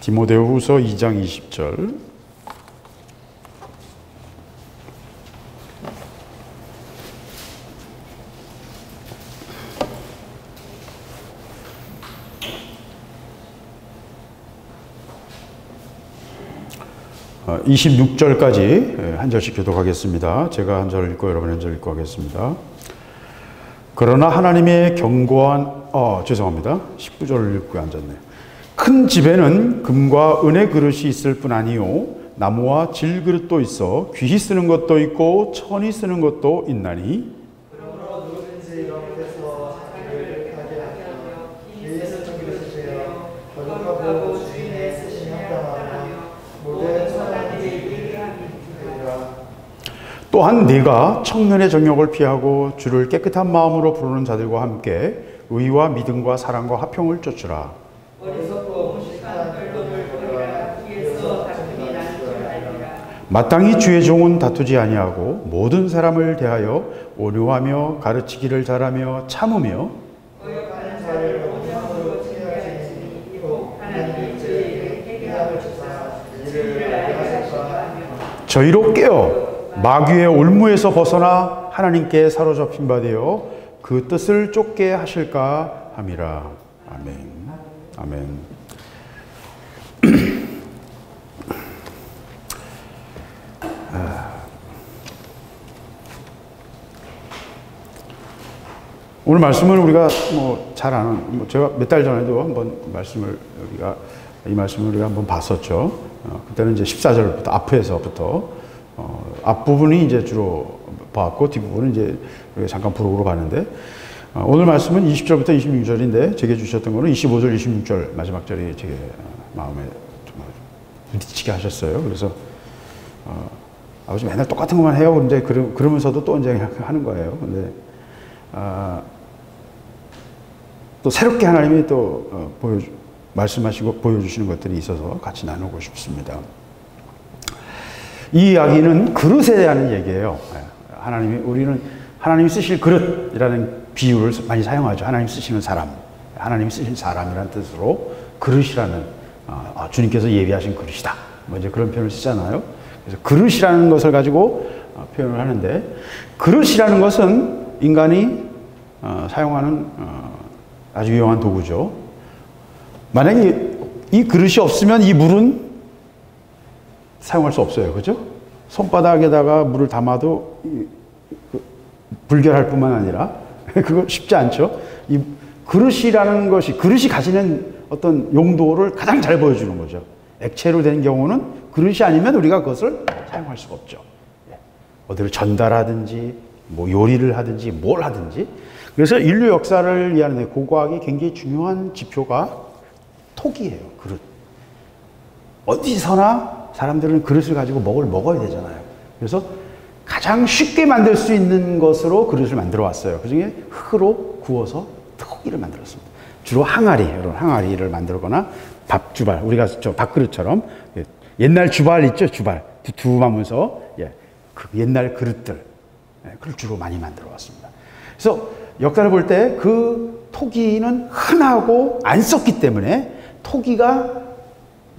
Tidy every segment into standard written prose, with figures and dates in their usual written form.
디모데후서 2장 20절. 어, 26절까지 한 절씩 교독하겠습니다. 제가 한 절 읽고 여러분 한 절 읽고 하겠습니다. 그러나 하나님의 견고한 죄송합니다. 19절을 읽고 앉았네요. 큰 집에는 금과 은의 그릇이 있을 뿐 아니요 나무와 질그릇도 있어 귀히 쓰는 것도 있고 천히 쓰는 것도 있나니 그러므로 누구든지 이런 곳에서 자기를 하게 하며 귀히 쓰는 그릇이세요 거룩하고 주인의 쓰심이 합당하며 모든 선한 일에 이르게 함이니라. 또한 네가 청년의 정욕을 피하고 주를 깨끗한 마음으로 부르는 자들과 함께 의와 믿음과 사랑과 화평을 쫓으라. 어리석고 무식한 별돈을 버리라. 뒤에서 다툼이 나는 줄 알리라. 마땅히 주의 종은 다투지 아니하고 모든 사람을 대하여 온유하며 가르치기를 잘하며 참으며 거역하는 자를 온유함으로 치료하시니 이고 하나님이 저희에게 회개함을 주사 진리를 알게 하셨다 하며 저희로 깨어 마귀의 올무에서 벗어나 하나님께 사로잡힌 바 되어 그 뜻을 쫓게 하실까 함이라. 아멘. 아멘. 오늘 말씀은 우리가 잘 아는, 제가 몇 달 전에도 한번 이 말씀을 우리가 한번 봤었죠. 그때는 이제 14절부터, 앞에서부터, 앞부분이 이제 주로 봤고, 뒷부분은 이제 우리가 잠깐 부록으로 봤는데, 오늘 말씀은 20절부터 26절인데, 제게 주셨던 거는 25절, 26절, 마지막 절이 제게 마음에 좀 부딪히게 하셨어요. 그래서, 아버지 맨날 똑같은 것만 해요. 근데 그러면서도 또 이제 하는 거예요. 근데, 또 새롭게 하나님이 또 말씀하시고 보여주시는 것들이 있어서 같이 나누고 싶습니다. 이 이야기는 그릇에 대한 얘기예요. 우리는 하나님이 쓰실 그릇이라는 비유를 많이 사용하죠. 하나님 쓰시는 사람, 하나님 쓰신 사람이라는 뜻으로 그릇이라는 주님께서 예비하신 그릇이다. 이제 그런 표현을 쓰잖아요. 그래서 그릇이라는 것을 가지고 표현을 하는데, 그릇이라는 것은 인간이 사용하는 아주 유용한 도구죠. 만약에 이 그릇이 없으면 이 물은 사용할 수 없어요. 그죠? 손바닥에다가 물을 담아도 불결할 뿐만 아니라 그거 쉽지 않죠. 이 그릇이라는 것이, 그릇이 가지는 어떤 용도를 가장 잘 보여주는 거죠. 액체로 된 경우는 그릇이 아니면 우리가 그것을 사용할 수가 없죠. 어디를 전달하든지 요리를 하든지 뭘 하든지. 그래서 인류 역사를 이해하는 데 고고학이 굉장히 중요한 지표가 톡이에요. 그릇. 어디서나 사람들은 그릇을 가지고 먹어야 되잖아요. 그래서 가장 쉽게 만들 수 있는 것으로 그릇을 만들어 왔어요. 그 중에 흙으로 구워서 톡이를 만들었습니다. 주로 여러분 항아리를 만들거나 밥주발, 우리가 저 밥그릇처럼 옛날 주발 있죠? 주발. 두툼하면서 그 옛날 그릇들. 그걸 주로 많이 만들어 왔습니다. 그래서 역사를 볼 때 그 토기는 흔하고 안 썼기 때문에 토기가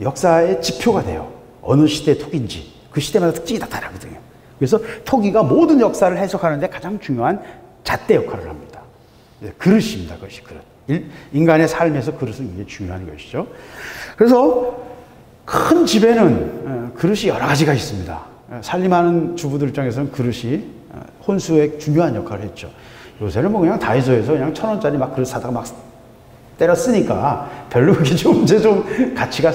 역사의 지표가 돼요. 어느 시대의 토기인지. 그 시대마다 특징이 나타나거든요. 그래서 토기가 모든 역사를 해석하는 데 가장 중요한 잣대 역할을 합니다. 그릇입니다. 그것이 그릇. 인간의 삶에서 그릇은 굉장히 중요한 것이죠. 그래서 큰 집에는 그릇이 여러 가지가 있습니다. 살림하는 주부들 입장에서는 그릇이 혼수의 중요한 역할을 했죠. 요새는 그냥 다이소에서 그냥 1,000원짜리 막 그릇 사다가 막 때려 쓰니까 별로 그게 이제 좀 가치가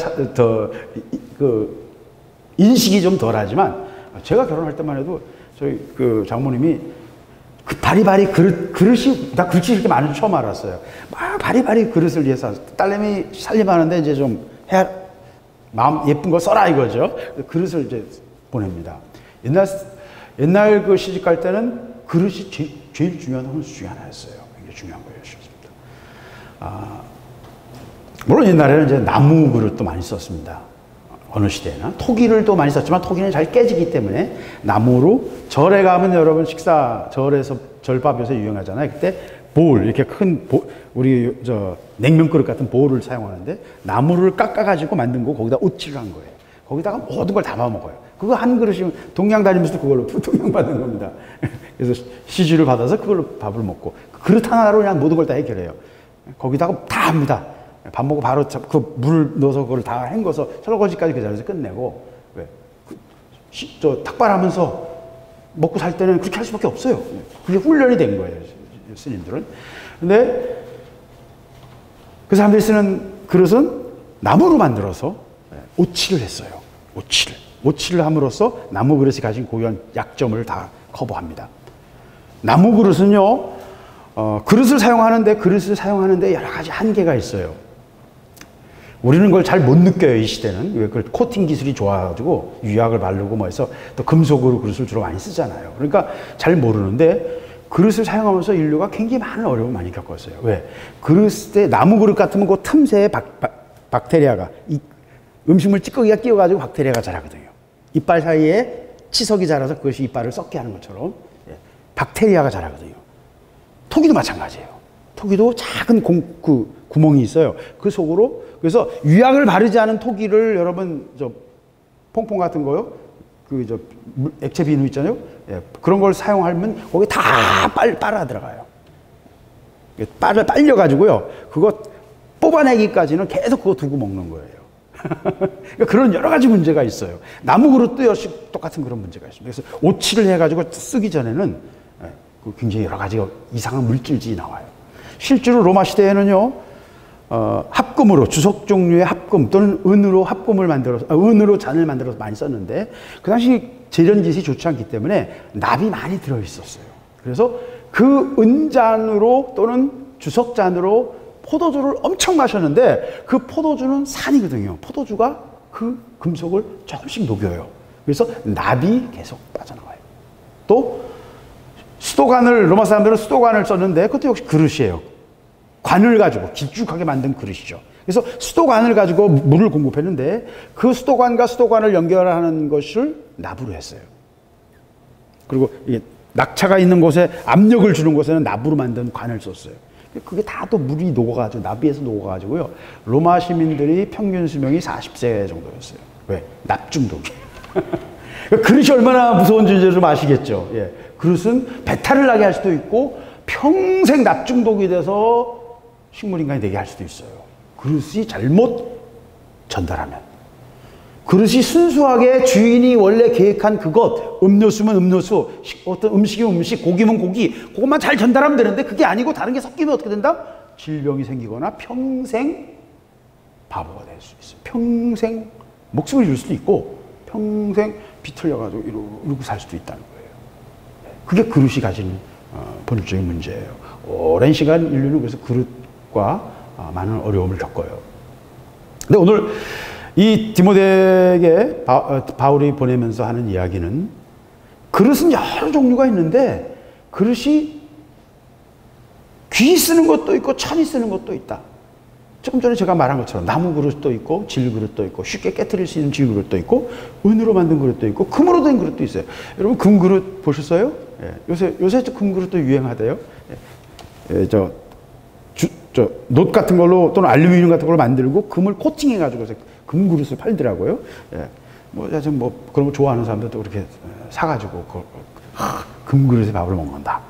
인식이 좀 덜하지만, 제가 결혼할 때만 해도 저희 장모님이 바리바리 그릇이, 나 그릇이 이렇게 많은 줄 처음 알았어요. 막 바리바리 그릇을 위해서 딸내미 살림하는데 이제 좀 마음 예쁜 거 써라 이거죠. 그릇을 이제 보냅니다. 옛날 그 시집 갈 때는 그릇이 제일 중요한 혼수 중에 하나였어요. 굉장히 중요한 거였습니다. 물론 옛날에는 이제 나무 그릇도 많이 썼습니다. 어느 시대에는 토기를 또 많이 썼지만 토기는 잘 깨지기 때문에 나무로, 절에 가면 여러분 절에서 절밥 요새 유행하잖아요. 그때 볼, 이렇게 큰 우리 냉면 그릇 같은 볼을 사용하는데 나무를 깎아가지고 만든 거 거기다 오칠을 한 거예요. 거기다가 모든 걸 담아 먹어요. 그거 한 그릇이면 동양 다니면서 그걸로 동양 받는 겁니다. 그래서 시주를 받아서 그걸로 밥을 먹고 그릇 하나로 그냥 모든 걸 다 해결해요. 거기다가 다 합니다. 밥 먹고 바로 그 물을 넣어서 그걸 다 헹궈서 설거지까지 그 자리에서 끝내고 왜? 탁발하면서 먹고 살 때는 그렇게 할 수밖에 없어요. 그게 훈련이 된 거예요, 스님들은. 근데 그 사람들이 쓰는 그릇은 나무로 만들어서 오칠을 했어요. 오칠을 함으로써 나무 그릇이 가진 고유한 약점을 다 커버합니다. 나무 그릇은요, 그릇을 사용하는데 여러 가지 한계가 있어요. 우리는 그걸 잘 못 느껴요, 이 시대는. 왜 그 코팅 기술이 좋아가지고 유약을 바르고 뭐 해서 또 금속으로 그릇을 주로 많이 쓰잖아요. 그러니까 잘 모르는데 그릇을 사용하면서 인류가 굉장히 많은 어려움을 많이 겪었어요. 왜? 그릇에 나무 그릇 같으면 그 틈새에 박테리아가 이 음식물 찌꺼기가 끼어가지고 박테리아가 자라거든요. 이빨 사이에 치석이 자라서 그것이 이빨을 썩게 하는 것처럼 박테리아가 자라거든요. 토기도 마찬가지예요. 토기도 작은 구멍이 있어요. 그 속으로. 그래서 유약을 바르지 않은 토기를 여러분 퐁퐁 같은 거요. 액체 비누 있잖아요. 예, 그런 걸 사용하면 거기 다 빨아 들어가요. 빨려가지고요. 그거 뽑아내기까지는 계속 그거 두고 먹는 거예요. 그러니까 그런 여러 가지 문제가 있어요. 나무 그릇도 역시 똑같은 그런 문제가 있습니다. 그래서 오칠을 해가지고 쓰기 전에는 굉장히 여러 가지 이상한 물질들이 나와요. 실제로 로마 시대에는요, 합금으로, 주석 종류의 합금 또는 은으로 합금을 만들어서, 은으로 잔을 만들어서 많이 썼는데, 그 당시 재련기술이 좋지 않기 때문에 납이 많이 들어있었어요. 그래서 그 은잔으로 또는 주석잔으로 포도주를 엄청 마셨는데, 그 포도주는 산이거든요. 포도주가 그 금속을 조금씩 녹여요. 그래서 납이 계속 빠져나와요. 또, 로마 사람들은 수도관을 썼는데, 그것도 역시 그릇이에요. 관을 가지고 길쭉하게 만든 그릇이죠. 그래서 수도관을 가지고 물을 공급했는데 그 수도관과 수도관을 연결하는 것을 납으로 했어요. 그리고 이게 낙차가 있는 곳에 압력을 주는 곳에는 납으로 만든 관을 썼어요. 그게 다 또 물이 녹아가지고 나비에서 녹아가지고요. 로마 시민들이 평균 수명이 40세 정도였어요. 왜? 납 중독이. 그릇이 얼마나 무서운 존재를 좀 아시겠죠. 예. 그릇은 배탈을 나게 할 수도 있고 평생 납 중독이 돼서 식물인간이 되게 할 수도 있어요. 그릇이 잘못 전달하면. 그릇이 순수하게 주인이 원래 계획한 그것, 음료수면 음료수, 어떤 음식이면 음식, 고기면 고기, 그것만 잘 전달하면 되는데 그게 아니고 다른 게 섞이면 어떻게 된다? 질병이 생기거나 평생 바보가 될 수 있어요. 평생 목숨을 잃을 수도 있고 평생 비틀려가지고 이러고 살 수도 있다는 거예요. 그게 그릇이 가진 본질적인 문제예요. 오랜 시간 인류는 그래서 그릇과 많은 어려움을 겪어요. 근데 오늘 이 디모데에게 바울이 보내면서 하는 이야기는 그릇은 여러 종류가 있는데 그릇이 귀 쓰는 것도 있고 천이 쓰는 것도 있다. 조금 전에 제가 말한 것처럼 나무 그릇도 있고 질 그릇도 있고 쉽게 깨트릴 수 있는 질 그릇도 있고 은으로 만든 그릇도 있고 금으로 된 그릇도 있어요. 여러분 금 그릇 보셨어요? 예, 요새 금 그릇도 유행하대요. 예, 놋 같은 걸로 또는 알루미늄 같은 걸로 만들고 금을 코팅해가지고 금 그릇을 팔더라고요. 예, 뭐 그런 거 좋아하는 사람들도 그렇게 사가지고 금 그릇에 밥을 먹는다.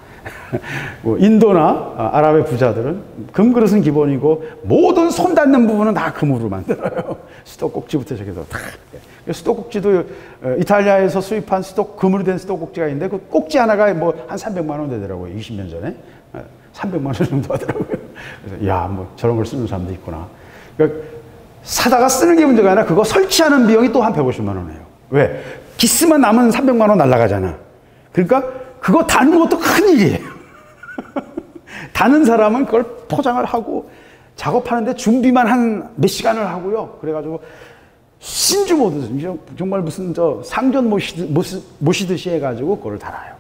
뭐 인도나 아랍의 부자들은 금 그릇은 기본이고 모든 손 닿는 부분은 다 금으로 만들어요. 수도꼭지부터 저기서 다. 수도꼭지도 이탈리아에서 수입한 금으로 된 수도꼭지가 있는데 그 꼭지 하나가 뭐 한 300만 원 되더라고요. 20년 전에 300만 원 정도 하더라고요. 그래서 야, 뭐 저런 걸 쓰는 사람도 있구나. 그러니까 사다가 쓰는 게 문제가 아니라 그거 설치하는 비용이 또 한 150만 원이에요. 왜? 기스만 남은 300만 원 날라가잖아. 그러니까 그거 다는 것도 큰일이에요. 다는 사람은 그걸 포장을 하고 작업하는데 준비만 한 몇 시간을 하고요. 그래가지고 신주 모드, 정말 무슨 상전 모시듯이 해가지고 그걸 달아요.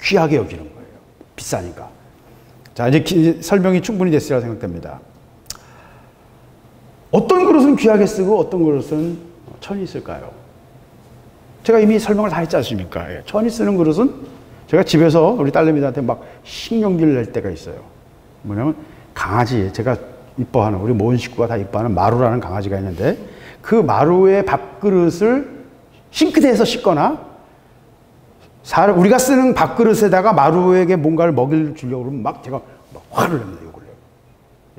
귀하게 여기는 거예요. 비싸니까. 자, 이제 설명이 충분히 됐으리라 생각됩니다. 어떤 그릇은 귀하게 쓰고 어떤 그릇은 천이 쓸까요? 제가 이미 설명을 다 했지 않습니까? 천이 쓰는 그릇은 제가 집에서 우리 딸내미들한테 막 신경질 낼 때가 있어요. 뭐냐면 강아지, 제가 이뻐하는, 우리 모든 식구가 다 이뻐하는 마루라는 강아지가 있는데 그 마루의 밥그릇을 싱크대에서 씻거나 우리가 쓰는 밥그릇에다가 마루에게 뭔가를 먹이를 주려고 그러면 막 제가 막 화를 냅니다. 욕을 내요.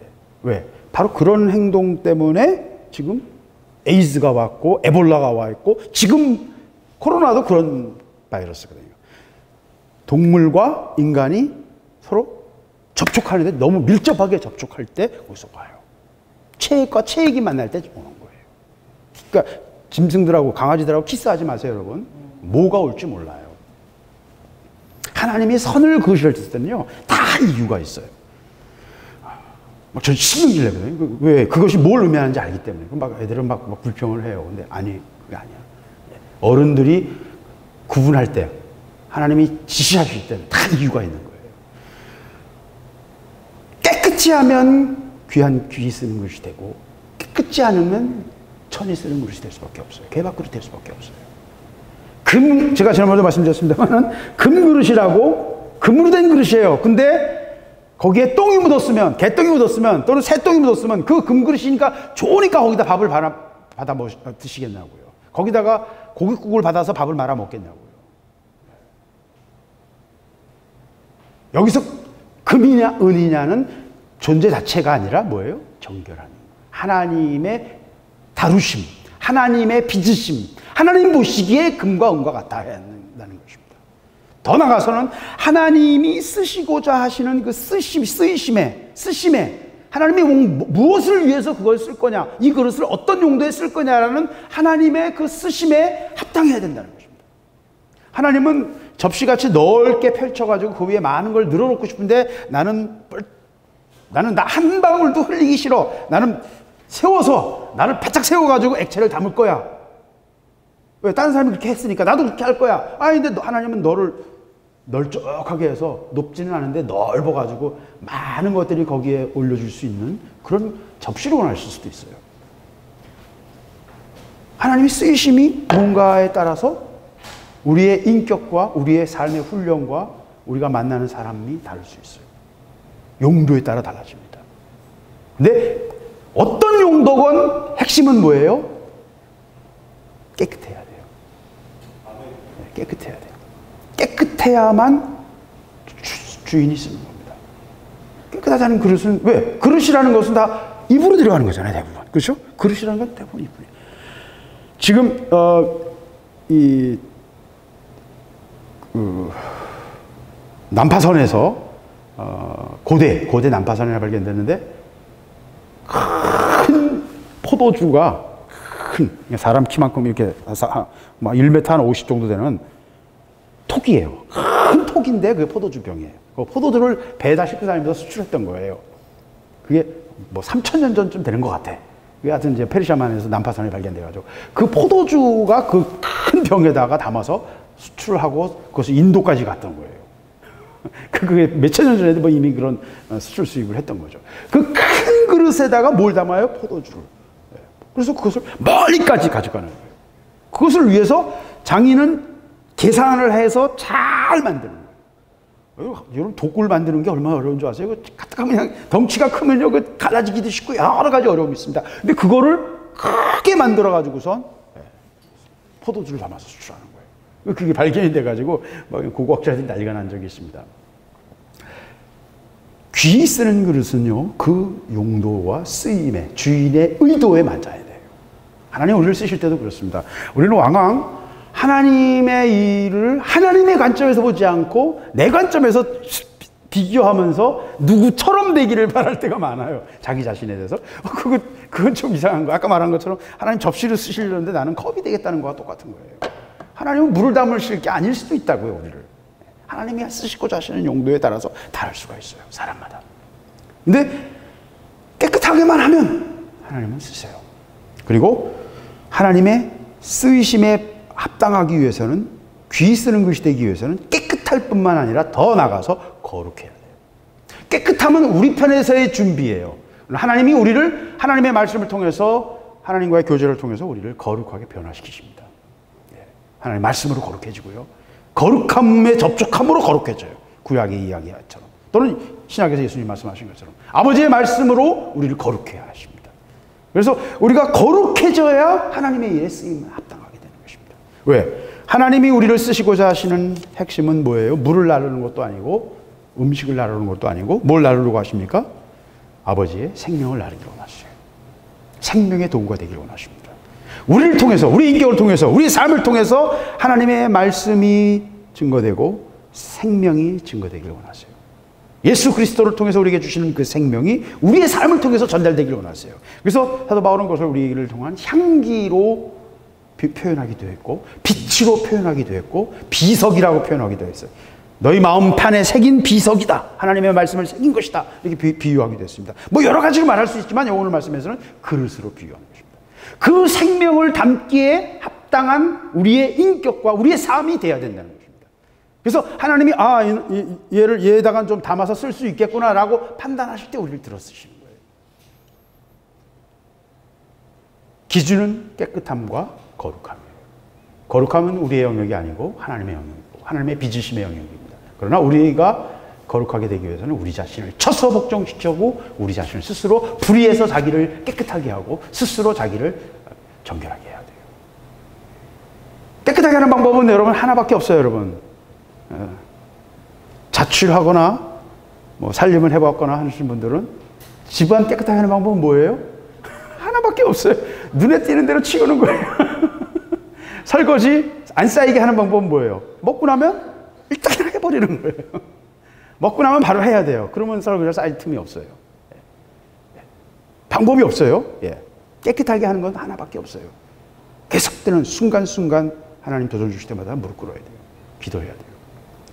예. 왜? 바로 그런 행동 때문에 지금 에이즈가 왔고 에볼라가 와 있고 지금 코로나도 그런 바이러스거든요. 동물과 인간이 서로 접촉하는데 너무 밀접하게 접촉할 때 거기서 와요. 체액과 체액이 만날 때 오는 거예요. 그러니까 짐승들하고 강아지들하고 키스하지 마세요, 여러분. 뭐가 올지 몰라요. 하나님이 선을 그으실 때는요, 다 이유가 있어요. 막 전 신경질 내거든요. 왜? 그것이 뭘 의미하는지 알기 때문에. 막 애들은 막 불평을 해요. 근데 아니, 그게 아니야. 어른들이 구분할 때, 하나님이 지시하실 때는 다 이유가 있는 거예요. 깨끗이 하면 귀한 귀 쓰는 것이 되고, 깨끗지 않으면 천이 쓰는 그릇이 될 수밖에 없어요. 개밥그릇이 될 수밖에 없어요. 제가 지난번에도 말씀드렸습니다만, 금그릇이라고 금으로 된 그릇이에요. 근데 거기에 똥이 묻었으면, 개똥이 묻었으면, 또는 새똥이 묻었으면 그 금그릇이니까 좋으니까 거기다 밥을 받아 드시겠냐고요. 거기다가 고깃국을 받아서 밥을 말아 먹겠냐고요. 여기서 금이냐 은이냐는 존재 자체가 아니라 뭐예요? 정결함. 하나님의 다루심, 하나님의 빚으심, 하나님 보시기에 금과 은과 같아야 한다는 것입니다. 더 나아가서는 하나님이 쓰시고자 하시는 그 쓰심에 하나님이 무엇을 위해서 그걸 쓸 거냐, 이 그릇을 어떤 용도에 쓸 거냐라는 하나님의 그 쓰심에 합당해야 된다는 것입니다. 하나님은 접시같이 넓게 펼쳐가지고 그 위에 많은 걸 늘어놓고 싶은데 나는 나 한 방울도 흘리기 싫어. 나는 나를 바짝 세워가지고 액체를 담을 거야. 왜? 다른 사람이 그렇게 했으니까 나도 그렇게 할 거야. 근데 하나님은 너를 널쩍하게 해서 높지는 않은데 넓어가지고 많은 것들이 거기에 올려줄 수 있는 그런 접시를 원하실 수도 있어요. 하나님의 쓰이심이 뭔가에 따라서 우리의 인격과 우리의 삶의 훈련과 우리가 만나는 사람이 다를 수 있어요. 용도에 따라 달라집니다. 근데 어떤 용도건 핵심은 뭐예요? 깨끗해야 돼요. 깨끗해야 돼요. 깨끗해야만 주인이 쓰는 겁니다. 깨끗하지 않은 그릇은 왜? 그릇이라는 것은 다 입으로 들어가는 거잖아요, 대부분. 그렇죠? 그릇이라는 건 대부분 입으로. 지금 난파선에서 고대 난파선에 발견됐는데 큰 포도주가 사람 키만큼 이렇게 막 1m 한 50 정도 되는 톡이에요. 큰 톡인데 그게 포도주 병이에요. 그 포도주를 배에다 싣고 다니면서 수출했던 거예요. 그게 뭐 3000년 전쯤 되는 것 같아. 그게 하여튼 이제 페르시아만에서 난파선에 발견돼가지고 그 포도주가 그 큰 병에다가 담아서 수출을 하고 그것을 인도까지 갔던 거예요. 그게 몇천 년 전에도 뭐 이미 그런 수출 수입을 했던 거죠. 그 큰 그릇에다가 뭘 담아요? 포도주를. 그래서 그것을 멀리까지 가져가는 거예요. 그것을 위해서 장인은 계산을 해서 잘 만드는 거예요. 여러분 독굴 만드는 게 얼마나 어려운 줄 아세요? 그냥 덩치가 크면요, 그 갈라지기도 쉽고 여러 가지 어려움이 있습니다. 근데 그거를 크게 만들어 가지고선 포도주를 담아서 수출하는 거예요. 그게 발견이 돼가지고 고고학자들이 난리가 난 적이 있습니다. 귀 쓰는 그릇은요, 그 용도와 쓰임에, 주인의 의도에 맞아야 돼요. 하나님 우리를 쓰실 때도 그렇습니다. 우리는 왕왕 하나님의 일을 하나님의 관점에서 보지 않고 내 관점에서 비교하면서 누구처럼 되기를 바랄 때가 많아요. 자기 자신에 대해서. 그건 좀 이상한 거. 아까 말한 것처럼 하나님 접시를 쓰시려는데 나는 컵이 되겠다는 거와 똑같은 거예요. 하나님은 물을 담으실 게 아닐 수도 있다고요, 우리를. 하나님이 쓰시고자 하시는 용도에 따라서 다를 수가 있어요, 사람마다. 근데 깨끗하게만 하면 하나님은 쓰세요. 그리고 하나님의 쓰이심에 합당하기 위해서는, 귀 쓰는 것이 되기 위해서는 깨끗할 뿐만 아니라 더 나가서 거룩해야 돼요. 깨끗함은 우리 편에서의 준비예요. 하나님이 우리를 하나님의 말씀을 통해서, 하나님과의 교제를 통해서 우리를 거룩하게 변화시키십니다. 하나님 말씀으로 거룩해지고요. 거룩함에 접촉함으로 거룩해져요. 구약의 이야기처럼. 또는 신약에서 예수님 말씀하신 것처럼. 아버지의 말씀으로 우리를 거룩해야 하십니다. 그래서 우리가 거룩해져야 하나님의 일에 쓰임을 합당하게 되는 것입니다. 왜? 하나님이 우리를 쓰시고자 하시는 핵심은 뭐예요? 물을 나르는 것도 아니고 음식을 나르는 것도 아니고 뭘 나르려고 하십니까? 아버지의 생명을 나르기를 원하세요. 생명의 도구가 되기를 원하십니다. 우리를 통해서, 우리 인격을 통해서, 우리 삶을 통해서 하나님의 말씀이 증거되고 생명이 증거되기를 원하세요. 예수 그리스도를 통해서 우리에게 주시는 그 생명이 우리의 삶을 통해서 전달되기를 원하세요. 그래서 사도 바울은 그것을 우리를 통한 향기로 표현하기도 했고, 빛으로 표현하기도 했고, 비석이라고 표현하기도 했어요. 너희 마음판에 새긴 비석이다. 하나님의 말씀을 새긴 것이다. 이렇게 비유하기도 했습니다. 뭐 여러 가지로 말할 수 있지만 오늘 말씀에서는 그릇으로 비유하는 것입니다. 그 생명을 담기에 합당한 우리의 인격과 우리의 삶이 돼야 된다는 것입니다. 그래서 하나님이 얘에다가 좀 담아서 쓸 수 있겠구나라고 판단하실 때 우리를 들어 쓰시는 거예요. 기준은 깨끗함과 거룩함이에요. 거룩함은 우리의 영역이 아니고 하나님의 영역이고 하나님의 빚으심의 영역입니다. 그러나 우리가 거룩하게 되기 위해서는 우리 자신을 쳐서 복종시키고 우리 자신을 스스로 불의해서 자기를 깨끗하게 하고 스스로 자기를 정결하게 해야 돼요. 깨끗하게 하는 방법은 여러분 하나밖에 없어요. 여러분 자취하거나 뭐 살림을 해봤거나 하시는 분들은 집안 깨끗하게 하는 방법은 뭐예요? 하나밖에 없어요. 눈에 띄는 대로 치우는 거예요. 설거지 안 쌓이게 하는 방법은 뭐예요? 먹고 나면 일단 해버리는 거예요. 먹고 나면 바로 해야 돼요. 그러면 설거지가 쌓일 틈이 없어요. 방법이 없어요. 깨끗하게 하는 건 하나밖에 없어요. 계속되는 순간순간 하나님 도전 주실 때마다 무릎 꿇어야 돼요. 기도해야 돼요.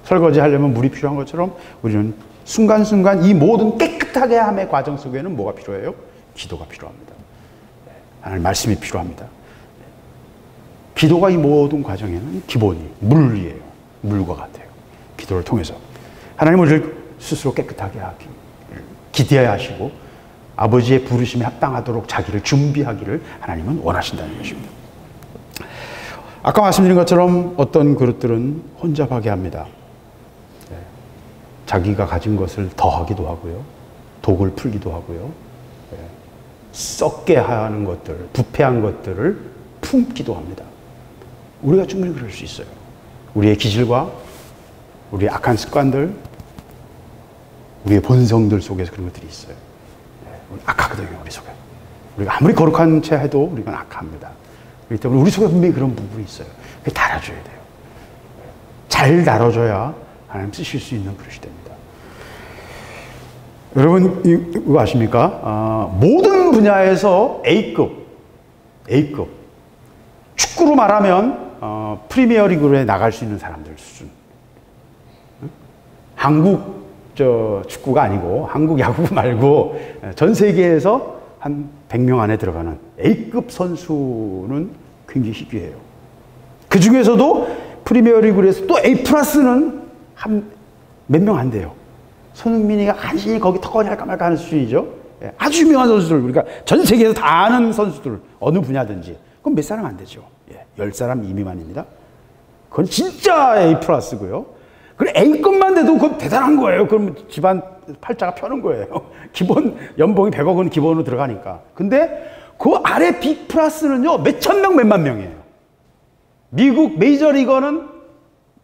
설거지 하려면 물이 필요한 것처럼 우리는 순간순간 이 모든 깨끗하게 함의 과정 속에는 뭐가 필요해요? 기도가 필요합니다. 하나님 말씀이 필요합니다. 기도가 이 모든 과정에는 기본이 물이에요. 물과 같아요. 기도를 통해서 하나님 우리를 스스로 깨끗하게 하기 기대해야 하시고 아버지의 부르심에 합당하도록 자기를 준비하기를 하나님은 원하신다는 것입니다. 아까 말씀드린 것처럼 어떤 그릇들은 혼잡하게 합니다. 자기가 가진 것을 더하기도 하고요. 독을 풀기도 하고요. 썩게 하는 것들, 부패한 것들을 품기도 합니다. 우리가 충분히 그럴 수 있어요. 우리의 기질과 우리의 악한 습관들, 우리의 본성들 속에서 그런 것들이 있어요. 우리 악하거든요, 우리 속에. 우리가 아무리 거룩한 채 해도 우리가 악합니다. 그렇기 때문에 우리 속에 분명히 그런 부분이 있어요. 그게 달아줘야 돼요. 잘 다뤄줘야 하나님 쓰실 수 있는 그릇이 됩니다. 여러분 이거 아십니까? 모든 분야에서 A급 축구로 말하면 프리미어 리그에 나갈 수 있는 사람들 수준. 한국 축구가 아니고 한국 야구 말고 전 세계에서 한 100명 안에 들어가는 A급 선수는 굉장히 희귀해요. 그 중에서도 프리미어 리그에서 또 A 플러스는 한 몇 명 안 돼요. 손흥민이가 간신히 거기 턱걸이 할까 말까 하는 수준이죠. 아주 유명한 선수들, 우리가 전 세계에서 다 아는 선수들, 어느 분야든지. 그럼 몇 사람 안 되죠. 10사람 이미만입니다. 그건 진짜 A 플러스고요. 그래 A급만 돼도 그건 대단한 거예요. 그럼 집안 팔자가 펴는 거예요. 기본 연봉이 100억 원 기본으로 들어가니까. 근데 그 아래 B 플러스는요, 몇천 명, 몇만 명이에요. 미국 메이저리거는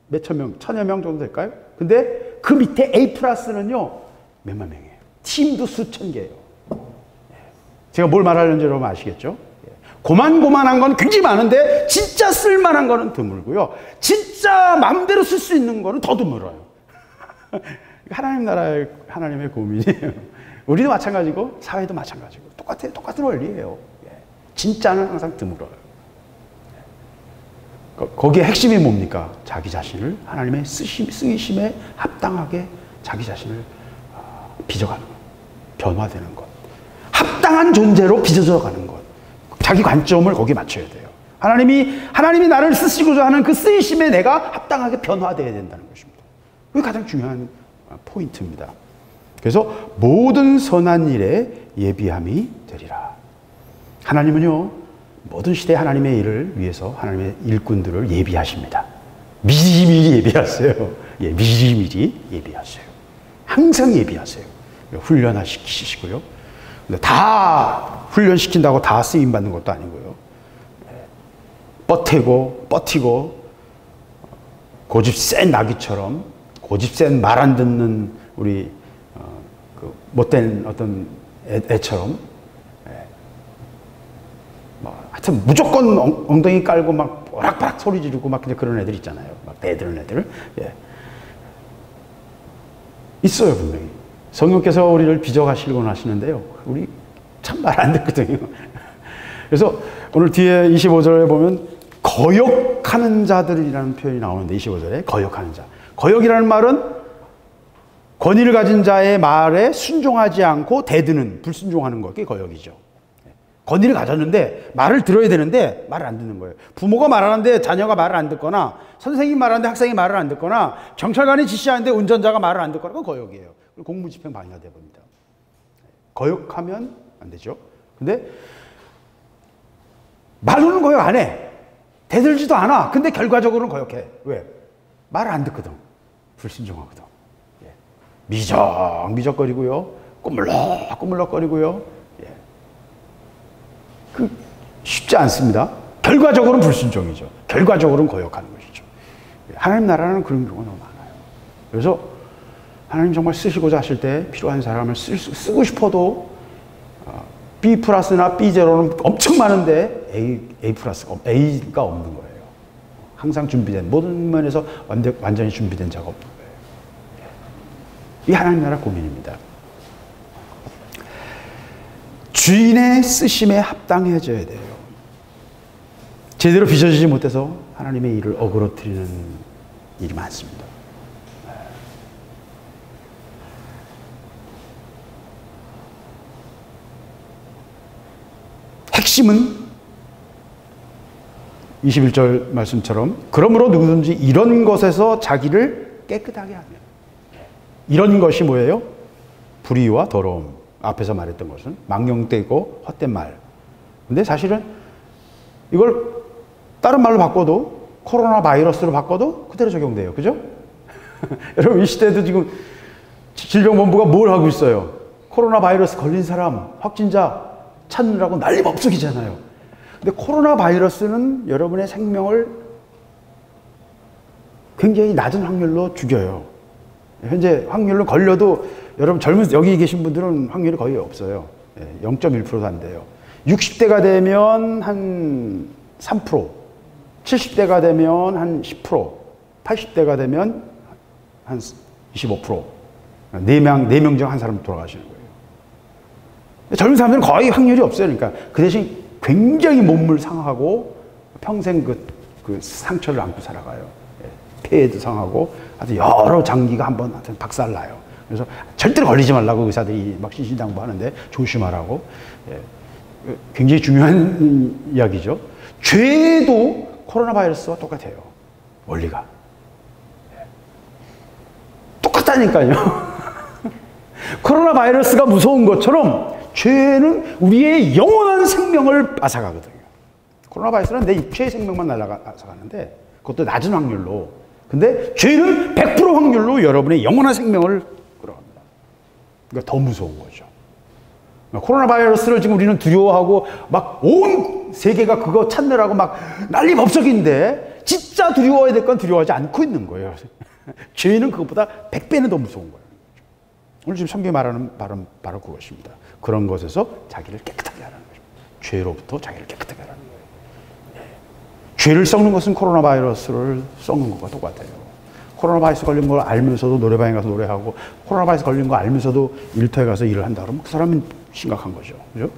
몇천 명, 천여 명 정도 될까요? 근데 그 밑에 A 플러스는요, 몇만 명이에요. 팀도 수천 개예요. 제가 뭘 말하는지 여러분 아시겠죠? 고만고만한 건 굉장히 많은데 진짜 쓸만한 거는 드물고요. 진짜 마음대로 쓸 수 있는 거는 더 드물어요. 하나님 나라의 하나님의 고민이에요. 우리도 마찬가지고 사회도 마찬가지고 똑같아요. 똑같은 원리예요. 진짜는 항상 드물어요. 거기에 핵심이 뭡니까? 자기 자신을 하나님의 쓰이심에 합당하게 자기 자신을 빚어가는 것, 변화되는 것, 합당한 존재로 빚어져 가는 것. 자기 관점을 거기에 맞춰야 돼요. 하나님이 나를 쓰시고자 하는 그 쓰이심에 내가 합당하게 변화되어야 된다는 것입니다. 그게 가장 중요한 포인트입니다. 그래서 모든 선한 일에 예비함이 되리라. 하나님은요, 모든 시대 하나님의 일을 위해서 하나님의 일꾼들을 예비하십니다. 미리미리 예비하세요. 예, 미리미리 예비하세요. 항상 예비하세요. 훈련시키시고요. 근데 다 훈련시킨다고 다 쓰임받는 것도 아니고요. 버티고 고집 센 나귀처럼 고집 센 말 안 듣는 우리 그 못된 어떤 애처럼 뭐 하여튼 무조건 엉덩이 깔고 막 오락바락 소리 지르고 막 그런 애들 있잖아요. 막 대드는 애들. 예. 있어요, 분명히. 성령께서 우리를 빚어가시곤 하시는데요. 우리 참 말 안 듣거든요. 그래서 오늘 뒤에 25절에 보면 거역하는 자들이라는 표현이 나오는데 25절에 거역하는 자. 거역이라는 말은 권위를 가진 자의 말에 순종하지 않고 대드는, 불순종하는 것, 그게 거역이죠. 권위를 가졌는데 말을 들어야 되는데 말을 안 듣는 거예요. 부모가 말하는데 자녀가 말을 안 듣거나 선생님이 말하는데 학생이 말을 안 듣거나 경찰관이 지시하는데 운전자가 말을 안 듣거나 그건 거역이에요. 공무집행 방해가 돼버립니다. 거역하면 안 되죠. 근데 말로는 거역 안 해. 대들지도 않아. 근데 결과적으로는 거역해. 왜? 말을 안 듣거든. 불순종하거든. 예. 미적미적거리고요. 꾸물럭꾸물럭거리고요. 예. 쉽지 않습니다. 결과적으로는 불순종이죠. 결과적으로는 거역하는 것이죠. 하나님 나라는 그런 경우가 너무 많아요. 그래서 하나님 정말 쓰시고자 하실 때 필요한 사람을 쓰고 싶어도 B 플러스나 B 제로는 엄청 많은데 A 플러스가 A가 없는 거예요. 항상 준비된 모든 면에서 완전히 준비된 자가 없는 거예요. 이 하나님 나라 고민입니다. 주인의 쓰심에 합당해져야 돼요. 제대로 빚어지지 못해서 하나님의 일을 어그러뜨리는 일이 많습니다. 핵심은 21절 말씀처럼 그러므로 누구든지 이런 것에서 자기를 깨끗하게 하면, 이런 것이 뭐예요? 불의와 더러움. 앞에서 말했던 것은 망령되고 헛된 말. 근데 사실은 이걸 다른 말로 바꿔도, 코로나 바이러스로 바꿔도 그대로 적용돼요. 그죠? 여러분, 이 시대도 지금 질병본부가 뭘 하고 있어요? 코로나 바이러스 걸린 사람, 확진자 찾느라고 난리법석이잖아요. 근데 코로나 바이러스는 여러분의 생명을 굉장히 낮은 확률로 죽여요. 현재 확률로 걸려도 여러분 여기 계신 분들은 확률이 거의 없어요. 0.1%도 안 돼요. 60대가 되면 한 3%, 70대가 되면 한 10%, 80대가 되면 한 25%. 4명 중 한 사람 돌아가시는 거예요. 젊은 사람들은 거의 확률이 없어요. 그러니까 그 대신 굉장히 몸을 상하고 평생 그 상처를 안고 살아가요. 폐에도 상하고 아주 여러 장기가 한번 박살나요. 그래서 절대로 걸리지 말라고 의사들이 막 신신당부하는데 조심하라고. 굉장히 중요한 이야기죠. 죄도 코로나 바이러스와 똑같아요. 원리가. 똑같다니까요. 코로나 바이러스가 무서운 것처럼 죄는 우리의 영원한 생명을 앗아가거든요. 코로나 바이러스는 내 육체의 생명만 앗아가는데 그것도 낮은 확률로. 근데 죄는 100% 확률로 여러분의 영원한 생명을 끌어갑니다. 그러니까 더 무서운 거죠. 코로나 바이러스를 지금 우리는 두려워하고 막 온 세계가 그거 찾느라고 막 난리법석인데 진짜 두려워해야 될 건 두려워하지 않고 있는 거예요. 죄는 그것보다 100배는 더 무서운 거예요. 오늘 지금 성경이 말하는 바로 그것입니다. 그런 것에서 자기를 깨끗하게 하라는 거죠. 죄로부터 자기를 깨끗하게 하라는 거예요. 죄를 썩는 것은 코로나 바이러스를 썩는 것과 똑같아요. 코로나 바이러스 걸린 걸 알면서도 노래방에 가서 노래하고 코로나 바이러스 걸린 거 알면서도 일터에 가서 일을 한다 그러면 그 사람은 심각한 거죠. 그죠?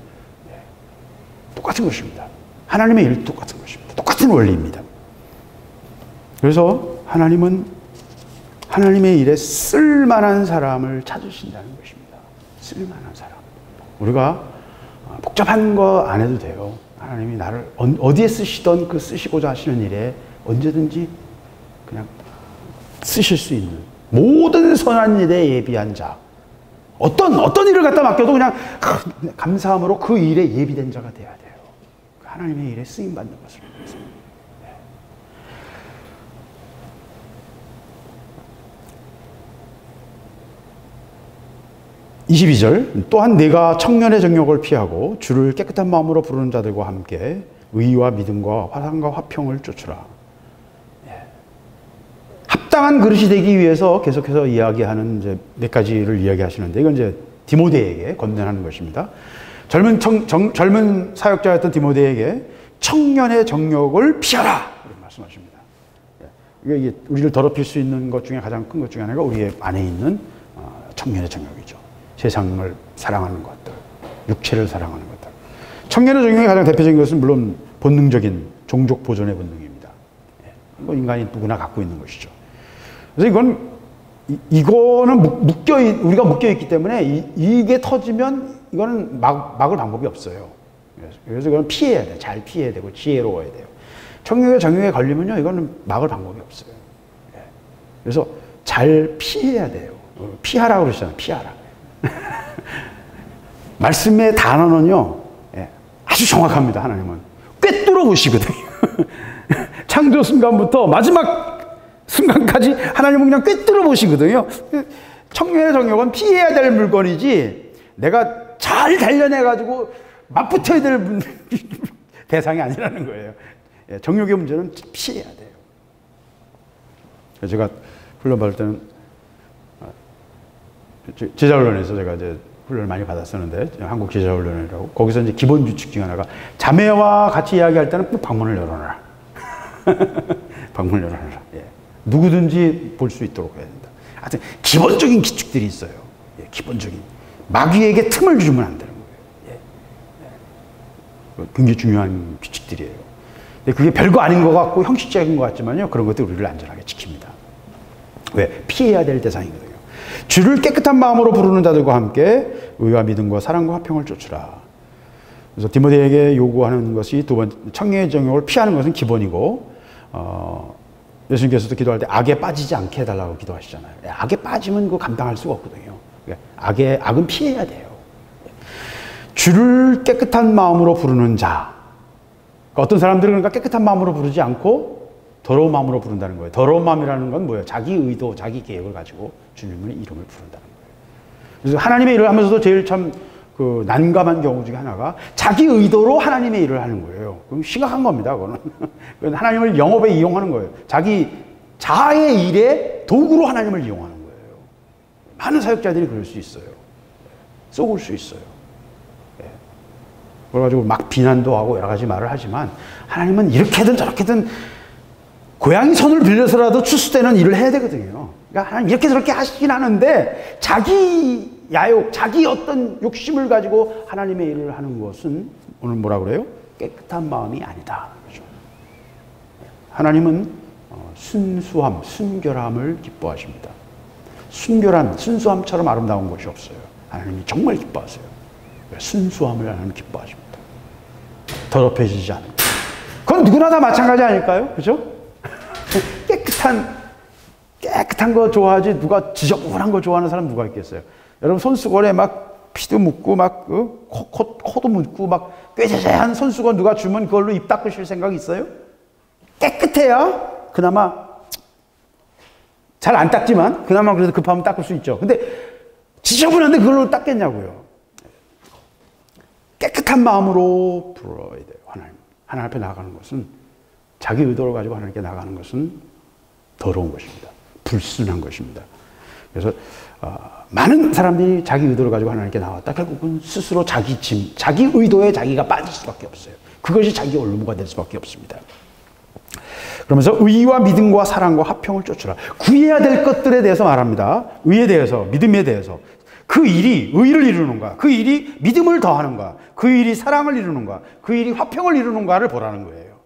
똑같은 것입니다. 하나님의 일 똑같은 것입니다. 똑같은 원리입니다. 그래서 하나님은 하나님의 일에 쓸만한 사람을 찾으신다는 것입니다. 쓸만한 사람. 우리가 복잡한 거 안 해도 돼요. 하나님이 나를 어디에 쓰시던 그 쓰시고자 하시는 일에 언제든지 그냥 쓰실 수 있는 모든 선한 일에 예비한 자. 어떤 일을 갖다 맡겨도 그냥 감사함으로 그 일에 예비된 자가 돼야 돼요. 하나님의 일에 쓰임받는 것을 위해서. 22절 또한 내가 청년의 정욕을 피하고 주를 깨끗한 마음으로 부르는 자들과 함께 의와 믿음과 화상과 화평을 쫓으라. 합당한 그릇이 되기 위해서 계속해서 이야기하는 이제 몇 가지를 이야기하시는데 이건 이제 디모데에게 권면하는 것입니다. 젊은 사역자였던 디모데에게 청년의 정욕을 피하라 이렇게 말씀하십니다. 이게 우리를 더럽힐 수 있는 것 중에 가장 큰 것 중에 하나가 우리의 안에 있는 청년의 정욕이죠. 세상을 사랑하는 것들, 육체를 사랑하는 것들. 청년의 정욕의 가장 대표적인 것은 물론 본능적인 종족 보존의 본능입니다. 이거 인간이 누구나 갖고 있는 것이죠. 그래서 이거는 우리가 묶여있기 때문에 이게 터지면 이거는 막을 방법이 없어요. 그래서 이건 피해야 돼. 잘 피해야 되고 지혜로워야 돼요. 청력의 정욕에 걸리면요, 이거는 막을 방법이 없어요. 그래서 잘 피해야 돼요. 피하라고 그러시잖아요. 피하라. 말씀의 단어는요, 아주 정확합니다. 하나님은 꿰뚫어 보시거든요. 창조 순간부터 마지막 순간까지 하나님은 그냥 꿰뚫어 보시거든요. 청년의 정욕은 피해야 될 물건이지 내가 잘 단련해가지고 맞붙어야 될 대상이 아니라는 거예요. 정욕의 문제는 피해야 돼요. 제가 훈련 받을 때는 제자훈련에서 제가 이제 훈련을 많이 받았었는데 한국 제자훈련이라고 거기서 이제 기본 규칙 중에 하나가 자매와 같이 이야기할 때는 꼭 방문을 열어놔라. 방문을 열어놔라. 누구든지 볼 수 있도록 해야 된다. 하여튼 기본적인 규칙들이 있어요. 기본적인 마귀에게 틈을 주면 안 되는 거예요. 굉장히 중요한 규칙들이에요. 그게 별거 아닌 것 같고 형식적인 것 같지만요, 그런 것들이 우리를 안전하게 지킵니다. 왜? 피해야 될 대상이거든요. 주를 깨끗한 마음으로 부르는 자들과 함께 의와 믿음과 사랑과 화평을 쫓으라. 그래서 디모데에게 요구하는 것이 두 번째, 청년의 정욕을 피하는 것은 기본이고, 예수님께서도 기도할 때 악에 빠지지 않게 해달라고 기도하시잖아요. 악에 빠지면 그거 감당할 수가 없거든요. 악은 피해야 돼요. 주를 깨끗한 마음으로 부르는 자. 그러니까 어떤 사람들은 그러니까 깨끗한 마음으로 부르지 않고 더러운 마음으로 부른다는 거예요. 더러운 마음이라는 건 뭐예요? 자기 의도, 자기 계획을 가지고 주님의 이름을 부른다는 거예요. 그래서 하나님의 일을 하면서도 제일 참 그 난감한 경우 중에 하나가 자기 의도로 하나님의 일을 하는 거예요. 그럼 심각한 겁니다, 그거는. 하나님을 영업에 이용하는 거예요. 자기 자아의 일에 도구로 하나님을 이용하는 거예요. 많은 사역자들이 그럴 수 있어요. 쏘을 수 있어요. 그래가지고 막 비난도 하고 여러 가지 말을 하지만 하나님은 이렇게든 저렇게든 고양이 손을 빌려서라도 추수되는 일을 해야 되거든요. 그러니까 하나님 이렇게 저렇게 하시긴 하는데 자기 야욕, 자기 어떤 욕심을 가지고 하나님의 일을 하는 것은 오늘 뭐라 그래요? 깨끗한 마음이 아니다. 그렇죠? 하나님은 순수함, 순결함을 기뻐하십니다. 순결함, 순수함처럼 아름다운 것이 없어요. 하나님이 정말 기뻐하세요. 순수함을 하나님 기뻐하십니다. 더럽혀지지 않은 것. 그건 누구나 다 마찬가지 아닐까요? 그죠? 깨끗한 거 좋아하지 누가 지저분한 거 좋아하는 사람 누가 있겠어요? 여러분 손수건에 막 피도 묻고 막 코도 묻고 막 꾀죄죄한 손수건 누가 주면 그걸로 입 닦으실 생각 있어요? 깨끗해야 그나마 잘 안 닦지만 그나마 그래도 급하면 닦을 수 있죠. 근데 지저분한데 그걸로 닦겠냐고요. 깨끗한 마음으로 불어야 돼요. 하나님 앞에 나아가는 것은 자기 의도를 가지고 하나님께 나아가는 것은 더러운 것입니다. 불순한 것입니다. 그래서 많은 사람들이 자기 의도를 가지고 하나님께 나왔다. 결국은 스스로 자기 의도에 자기가 빠질 수밖에 없어요. 그것이 자기 올무가 될 수밖에 없습니다. 그러면서 의와 믿음과 사랑과 화평을 쫓으라. 구해야 될 것들에 대해서 말합니다. 의에 대해서, 믿음에 대해서. 그 일이 의를 이루는가, 그 일이 믿음을 더하는가, 그 일이 사랑을 이루는가, 그 일이 화평을 이루는가를 보라는 거예요.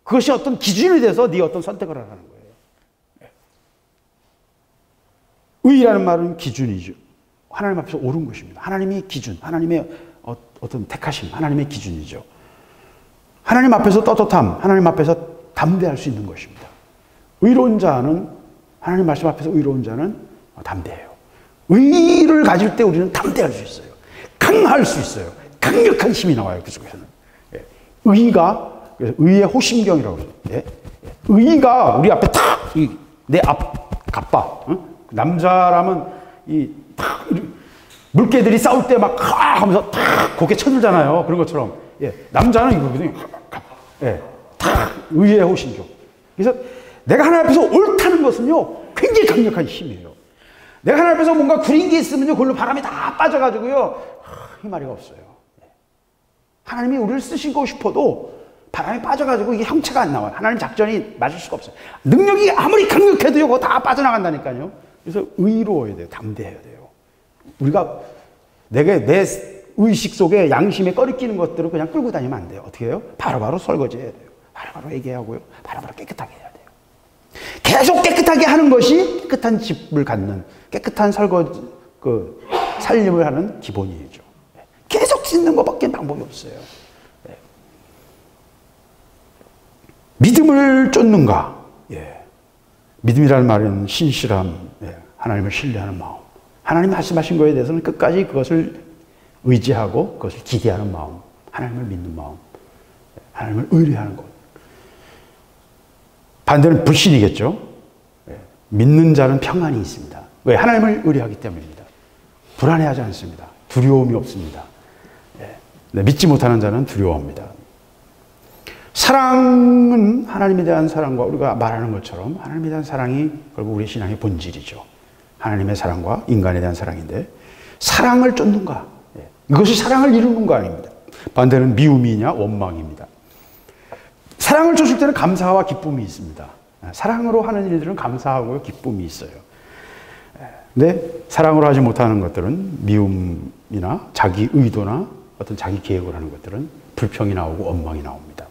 그것이 어떤 기준이 돼서 네 어떤 선택을 하라는 거예요. 의라는 말은 기준이죠. 하나님 앞에서 옳은 것입니다. 하나님의 기준, 하나님의 어떤 택하심, 하나님의 기준이죠. 하나님 앞에서 떳떳함, 하나님 앞에서 담대할 수 있는 것입니다. 의로운 자는, 하나님 말씀 앞에서 의로운 자는 담대해요. 의를 가질 때 우리는 담대할 수 있어요. 강할 수 있어요. 강력한 힘이 나와요. 그 속에서는. 의가, 그래서 의의 호심경이라고 그래요. 의가 우리 앞에 탁, 내 앞, 갑바. 남자라면 물개들이 싸울 때 막 하면서 탁 고개 쳐들잖아요. 그런 것처럼. 예, 남자는 이거거든요. 예, 탁 의의 호신교. 그래서 내가 하나님 앞에서 옳다는 것은요, 굉장히 강력한 힘이에요. 내가 하나님 앞에서 뭔가 구린 게 있으면요, 그걸로 바람이 다 빠져가지고요, 힘마리가 없어요. 하나님이 우리를 쓰시고 싶어도 바람이 빠져가지고 이게 형체가 안 나와요. 하나님 작전이 맞을 수가 없어요. 능력이 아무리 강력해도요, 그거 다 빠져나간다니까요. 그래서 의로워야 돼요. 담대해야 돼요. 우리가 내 의식 속에 양심에 꺼리끼는 것들을 그냥 끌고 다니면 안 돼요. 어떻게 해요? 바로바로 설거지해야 돼요. 바로바로 얘기하고요. 바로바로 깨끗하게 해야 돼요. 계속 깨끗하게 하는 것이 깨끗한 집을 갖는, 깨끗한 설거지, 살림을 하는 기본이죠. 계속 씻는 것밖에 방법이 없어요. 믿음을 쫓는가? 예. 믿음이라는 말은 신실함, 하나님을 신뢰하는 마음. 하나님 말씀하신 거에 대해서는 끝까지 그것을 의지하고 그것을 기대하는 마음, 하나님을 믿는 마음, 하나님을 의뢰하는 것. 반대는 불신이겠죠. 믿는 자는 평안이 있습니다. 왜? 하나님을 의뢰하기 때문입니다. 불안해하지 않습니다. 두려움이 없습니다. 믿지 못하는 자는 두려워합니다. 사랑은 하나님에 대한 사랑과 우리가 말하는 것처럼 하나님에 대한 사랑이 결국 우리의 신앙의 본질이죠. 하나님의 사랑과 인간에 대한 사랑인데, 사랑을 쫓는가? 이것이 사랑을 이루는가 아닙니다. 반대는 미움이냐 원망입니다. 사랑을 쫓을 때는 감사와 기쁨이 있습니다. 사랑으로 하는 일들은 감사하고 기쁨이 있어요. 근데 사랑으로 하지 못하는 것들은 미움이나 자기 의도나 어떤 자기 계획을 하는 것들은 불평이 나오고 원망이 나옵니다.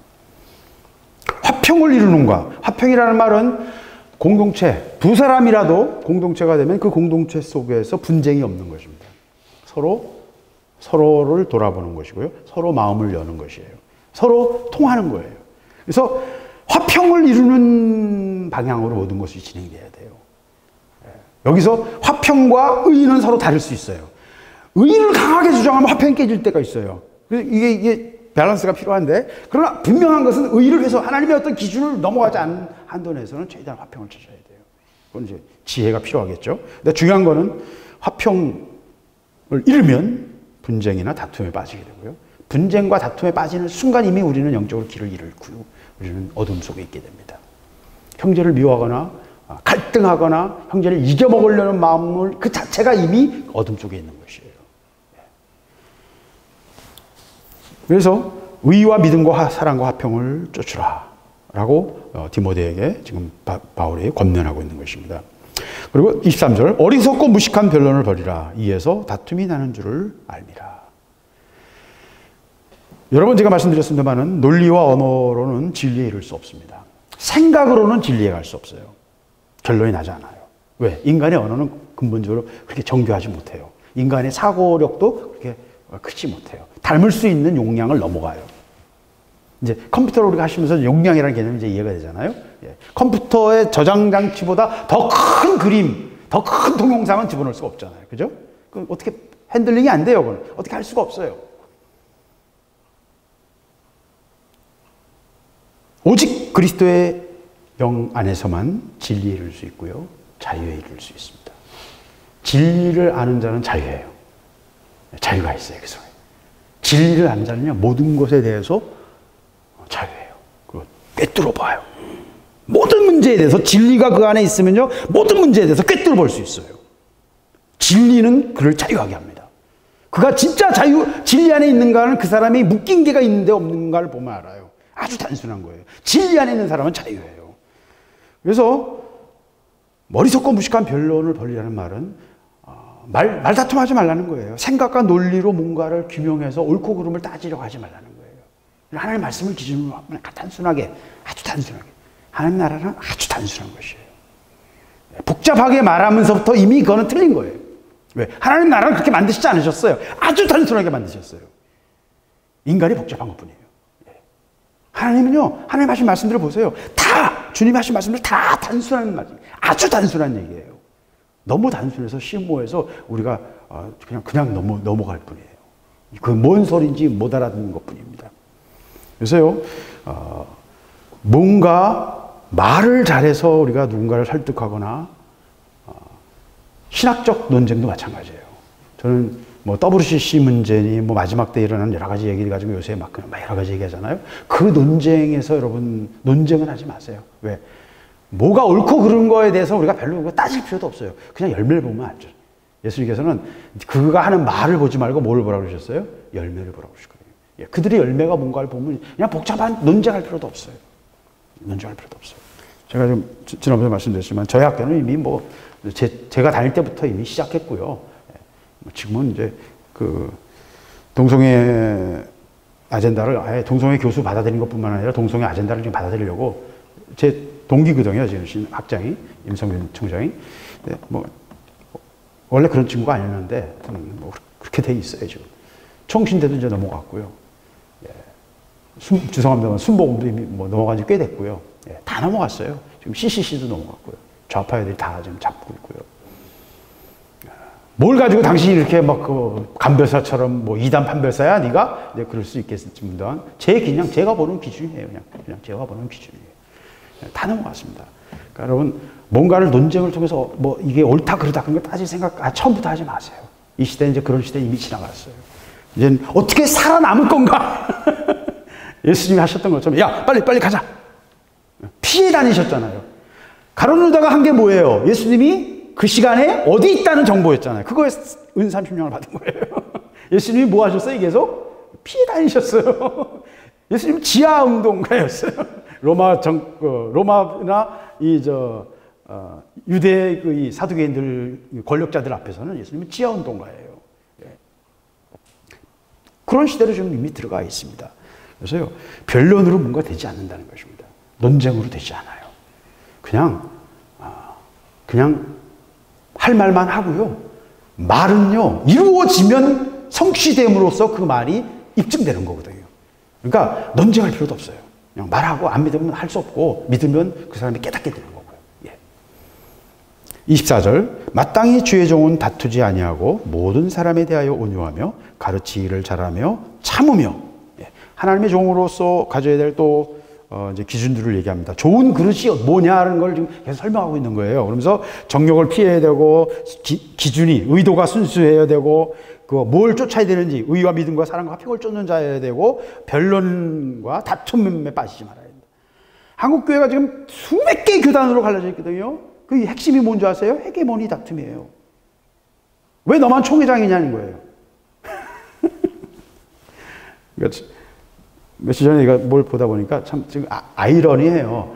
화평을 이루는가? 화평이라는 말은 공동체, 두 사람이라도 공동체가 되면 그 공동체 속에서 분쟁이 없는 것입니다. 서로를 돌아보는 것이고요. 서로 마음을 여는 것이에요. 서로 통하는 거예요. 그래서 화평을 이루는 방향으로 모든 것이 진행돼야 돼요. 여기서 화평과 의의는 서로 다를 수 있어요. 의의를 강하게 주장하면 화평이 깨질 때가 있어요. 이게 밸런스가 필요한데, 그러나 분명한 것은 의의를 해서 하나님의 어떤 기준을 넘어가지 않는 한도 내에서는 최대한 화평을 찾아야 돼요. 그건 이제 지혜가 필요하겠죠. 근데 중요한 거는 화평을 잃으면 분쟁이나 다툼에 빠지게 되고요. 분쟁과 다툼에 빠지는 순간 이미 우리는 영적으로 길을 잃고 우리는 어둠 속에 있게 됩니다. 형제를 미워하거나 갈등하거나 형제를 이겨먹으려는 마음을 그 자체가 이미 어둠 속에 있는 것이에요. 그래서 의와 믿음과 사랑과 화평을 쫓으라 라고 디모데에게 지금 바울이 권면하고 있는 것입니다. 그리고 23절, 어리석고 무식한 변론을 벌이라. 이에서 다툼이 나는 줄을 알미라. 여러 번 제가 말씀드렸습니다만 논리와 언어로는 진리에 이를 수 없습니다. 생각으로는 진리에 갈 수 없어요. 결론이 나지 않아요. 왜? 인간의 언어는 근본적으로 그렇게 정교하지 못해요. 인간의 사고력도 그렇게 크지 못해요. 닮을 수 있는 용량을 넘어가요. 이제 컴퓨터를 우리가 하시면서 용량이라는 개념이 이제 이해가 되잖아요. 컴퓨터의 저장 장치보다 더 큰 그림, 더 큰 동영상은 집어넣을 수가 없잖아요. 그죠? 어떻게 핸들링이 안 돼요. 그건 어떻게 할 수가 없어요. 오직 그리스도의 영 안에서만 진리에 이를 수 있고요. 자유에 이를 수 있습니다. 진리를 아는 자는 자유예요. 자유가 있어요. 그 속에. 진리를 아는 자는요, 모든 것에 대해서 자유예요. 그거 꿰뚫어 봐요. 모든 문제에 대해서 진리가 그 안에 있으면요, 모든 문제에 대해서 꿰뚫어 볼 수 있어요. 진리는 그를 자유하게 합니다. 그가 진짜 진리 안에 있는가는 그 사람이 묶인 게가 있는데 없는가를 보면 알아요. 아주 단순한 거예요. 진리 안에 있는 사람은 자유예요. 그래서 어리석고 무식한 변론을 벌이라는 말은 말다툼하지 말라는 거예요. 생각과 논리로 뭔가를 규명해서 옳고 그름을 따지려고 하지 말라는 거예요. 하나님의 말씀을 기준으로 단순하게, 아주 단순하게. 하나님 나라는 아주 단순한 것이에요. 복잡하게 말하면서부터 이미 그거는 틀린 거예요. 왜? 하나님 나라는 그렇게 만드시지 않으셨어요. 아주 단순하게 만드셨어요. 인간이 복잡한 것뿐이에요. 하나님은요, 하나님 하신 말씀들을 보세요. 다, 주님 하신 말씀들 다 단순한 말씀, 아주 단순한 얘기예요. 너무 단순해서 심오해서 우리가 그냥 넘어갈 뿐이에요. 그 뭔 소리인지 못 알아듣는 것 뿐입니다. 그래서요, 뭔가 말을 잘해서 우리가 누군가를 설득하거나, 신학적 논쟁도 마찬가지예요. 저는 뭐 WCC 문제니 뭐 마지막 때 일어나는 여러 가지 얘기를 가지고 요새 막 여러 가지 얘기하잖아요. 그 논쟁에서 여러분 논쟁은 하지 마세요. 왜? 뭐가 옳고 그른 거에 대해서 우리가 별로 따질 필요도 없어요. 그냥 열매를 보면 알죠. 예수님께서는 그가 하는 말을 보지 말고 뭘 보라고 그러셨어요? 열매를 보라고 그러셨거든요. 예, 그들의 열매가 뭔가를 보면 그냥 복잡한 논쟁할 필요도 없어요. 논쟁할 필요도 없어요. 제가 좀 지난번에 말씀드렸지만 저희 학교는 이미 뭐 제가 다닐 때부터 이미 시작했고요. 지금은 이제 그 동성애 아젠다를 아예 동성애 교수 받아들인 것뿐만 아니라 동성애 아젠다를 지금 받아들이려고 제 동기거든요. 지금 학장이 임성균 총장이. 네, 뭐 원래 그런 친구가 아니었는데 뭐 그렇게 돼 있어요 지금. 총신대도 이제 넘어갔고요. 예. 죄송합니다만 순복음도 이미 뭐 넘어간 지 꽤 됐고요. 예, 다 넘어갔어요. 지금 CCC도 넘어갔고요. 좌파 애들이 다 지금 잡고 있고요. 뭘 가지고 당신이 이렇게 막 그 간별사처럼 뭐 이단 판별사야 네가? 이제 그럴 수 있겠습니다만 그냥 제가 보는 기준이에요. 그냥 제가 보는 기준이에요. 다 넘어갔습니다. 그러니까 여러분 뭔가를 논쟁을 통해서 뭐 이게 옳다 그러다 그런 거 따질 생각 처음부터 하지 마세요. 이 시대는 이제 그런 시대 이미 지나갔어요. 이제 어떻게 살아남을 건가? 예수님이 하셨던 것처럼 야 빨리 가자. 피해 다니셨잖아요. 가로누다가 한 게 뭐예요? 예수님이 그 시간에 어디 있다는 정보였잖아요. 그거에 은 30명을 받은 거예요. 예수님이 뭐 하셨어요? 계속 피해 다니셨어요. 예수님 지하 운동가였어요. 로마나 유대 그 사두개인들 권력자들 앞에서는 예수님은 지하 운동가예요. 예. 그런 시대로 지금 이미 들어가 있습니다. 그래서요 변론으로 뭔가 되지 않는다는 것입니다. 논쟁으로 되지 않아요. 그냥 할 말만 하고요. 말은요 이루어지면 성취됨으로써 그 말이 입증되는 거거든요. 그러니까 논쟁할 필요도 없어요. 그냥 말하고 안 믿으면 할 수 없고 믿으면 그 사람이 깨닫게 되는 거고요. 예. 24절 마땅히 주의 종은 다투지 아니하고 모든 사람에 대하여 온유하며 가르치기를 잘하며 참으며 예. 하나님의 종으로서 가져야 될 또 이제 기준들을 얘기합니다. 좋은 그릇이 뭐냐는 걸 지금 계속 설명하고 있는 거예요. 그러면서 정욕을 피해야 되고 기준이 의도가 순수해야 되고 뭘 쫓아야 되는지 의와 믿음과 사랑과 화평을 쫓는 자여야 되고 변론과 다툼에 빠지지 말아야 된다. 한국 교회가 지금 수백 개의 교단으로 갈라져 있거든요. 그 핵심이 뭔지 아세요? 헤게모니 다툼이에요. 왜 너만 총회장이냐는 거예요. 며칠 전에 제가 뭘 보다 보니까 참 지금 아이러니해요.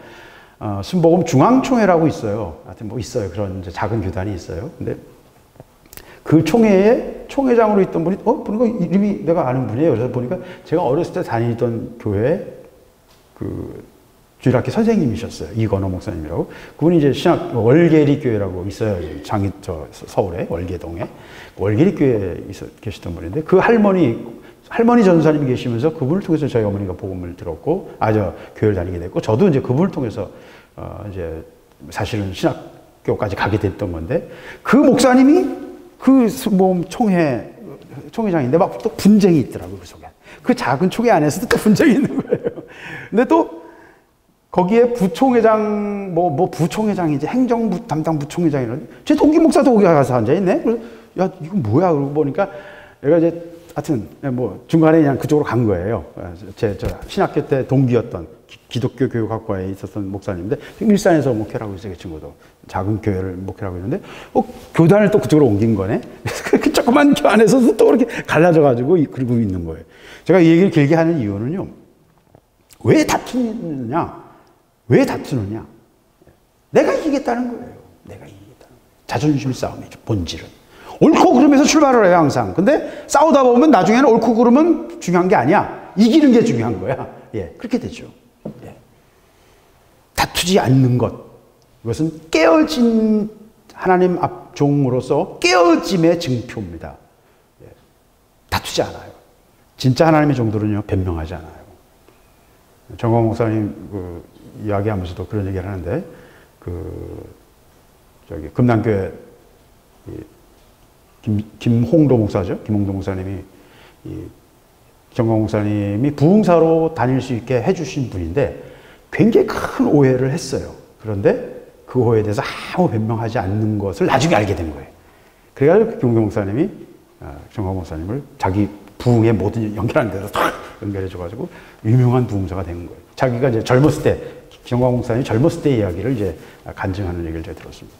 순복음 중앙총회라고 있어요. 하여튼 뭐 있어요. 그런 이제 작은 교단이 있어요. 근데 그 총회에 총회장으로 있던 분이 보니까 이름이 내가 아는 분이에요. 그래서 보니까 제가 어렸을 때 다니던 교회 그 주일학교 선생님이셨어요. 이건호 목사님이라고. 그분이 이제 신학 월계리 교회라고 있어요. 서울에 월계동에 월계리 교회에 계시던 분인데 그 할머니 전사님이 계시면서 그분을 통해서 저희 어머니가 복음을 들었고, 교회를 다니게 됐고, 저도 이제 그분을 통해서, 이제 사실은 신학교까지 가게 됐던 건데, 그 목사님이 그 총회장인데 막 또 분쟁이 있더라고요, 그 속에. 그 작은 총회 안에서도 또 분쟁이 있는 거예요. 근데 또 거기에 부총회장, 부총회장이지, 행정부 담당 부총회장이라는, 제 동기 목사도 거기 가서 앉아있네? 그래서, 야, 이거 뭐야? 그러고 보니까, 얘가 이제 하여튼 중간에 그냥 그쪽으로 간 거예요. 저 신학교 때 동기였던 기독교 교육학과에 있었던 목사님인데 일산에서 목회를 하고 있어요. 그 친구도 작은 교회를 목회를 하고 있는데 교단을 또 그쪽으로 옮긴 거네. 그 조그만 교 안에서도 또 이렇게 갈라져 가지고 그러고 있는 거예요. 제가 이 얘기를 길게 하는 이유는요. 왜 다투느냐? 내가 이기겠다는 거예요. 내가 이기겠다는 거예요. 자존심 싸움이죠. 본질은. 옳고 그름에서 출발을 해요, 항상. 근데 싸우다 보면 나중에는 옳고 그름은 중요한 게 아니야. 이기는 게 중요한 거야. 예, 그렇게 되죠. 예. 다투지 않는 것. 이것은 깨어진 하나님 앞 종으로서 깨어짐의 증표입니다. 예. 다투지 않아요. 진짜 하나님의 종들은요, 변명하지 않아요. 정광 목사님 이야기하면서도 그런 얘기를 하는데, 금남교회 김홍도 목사죠. 김홍도 목사님이 정광 목사님이 부흥사로 다닐 수 있게 해주신 분인데 굉장히 큰 오해를 했어요. 그런데 그 오해에 대해서 아무 변명하지 않는 것을 나중에 알게 된 거예요. 그래가지고 김홍도 목사님이 정광 목사님을 자기 부흥의 모든 연결하는 데서 탁 연결해줘가지고 유명한 부흥자가 된 거예요. 자기가 이제 젊었을 때, 정광 목사님이 젊었을 때 이야기를 이제 간증하는 얘기를 제가 들었습니다.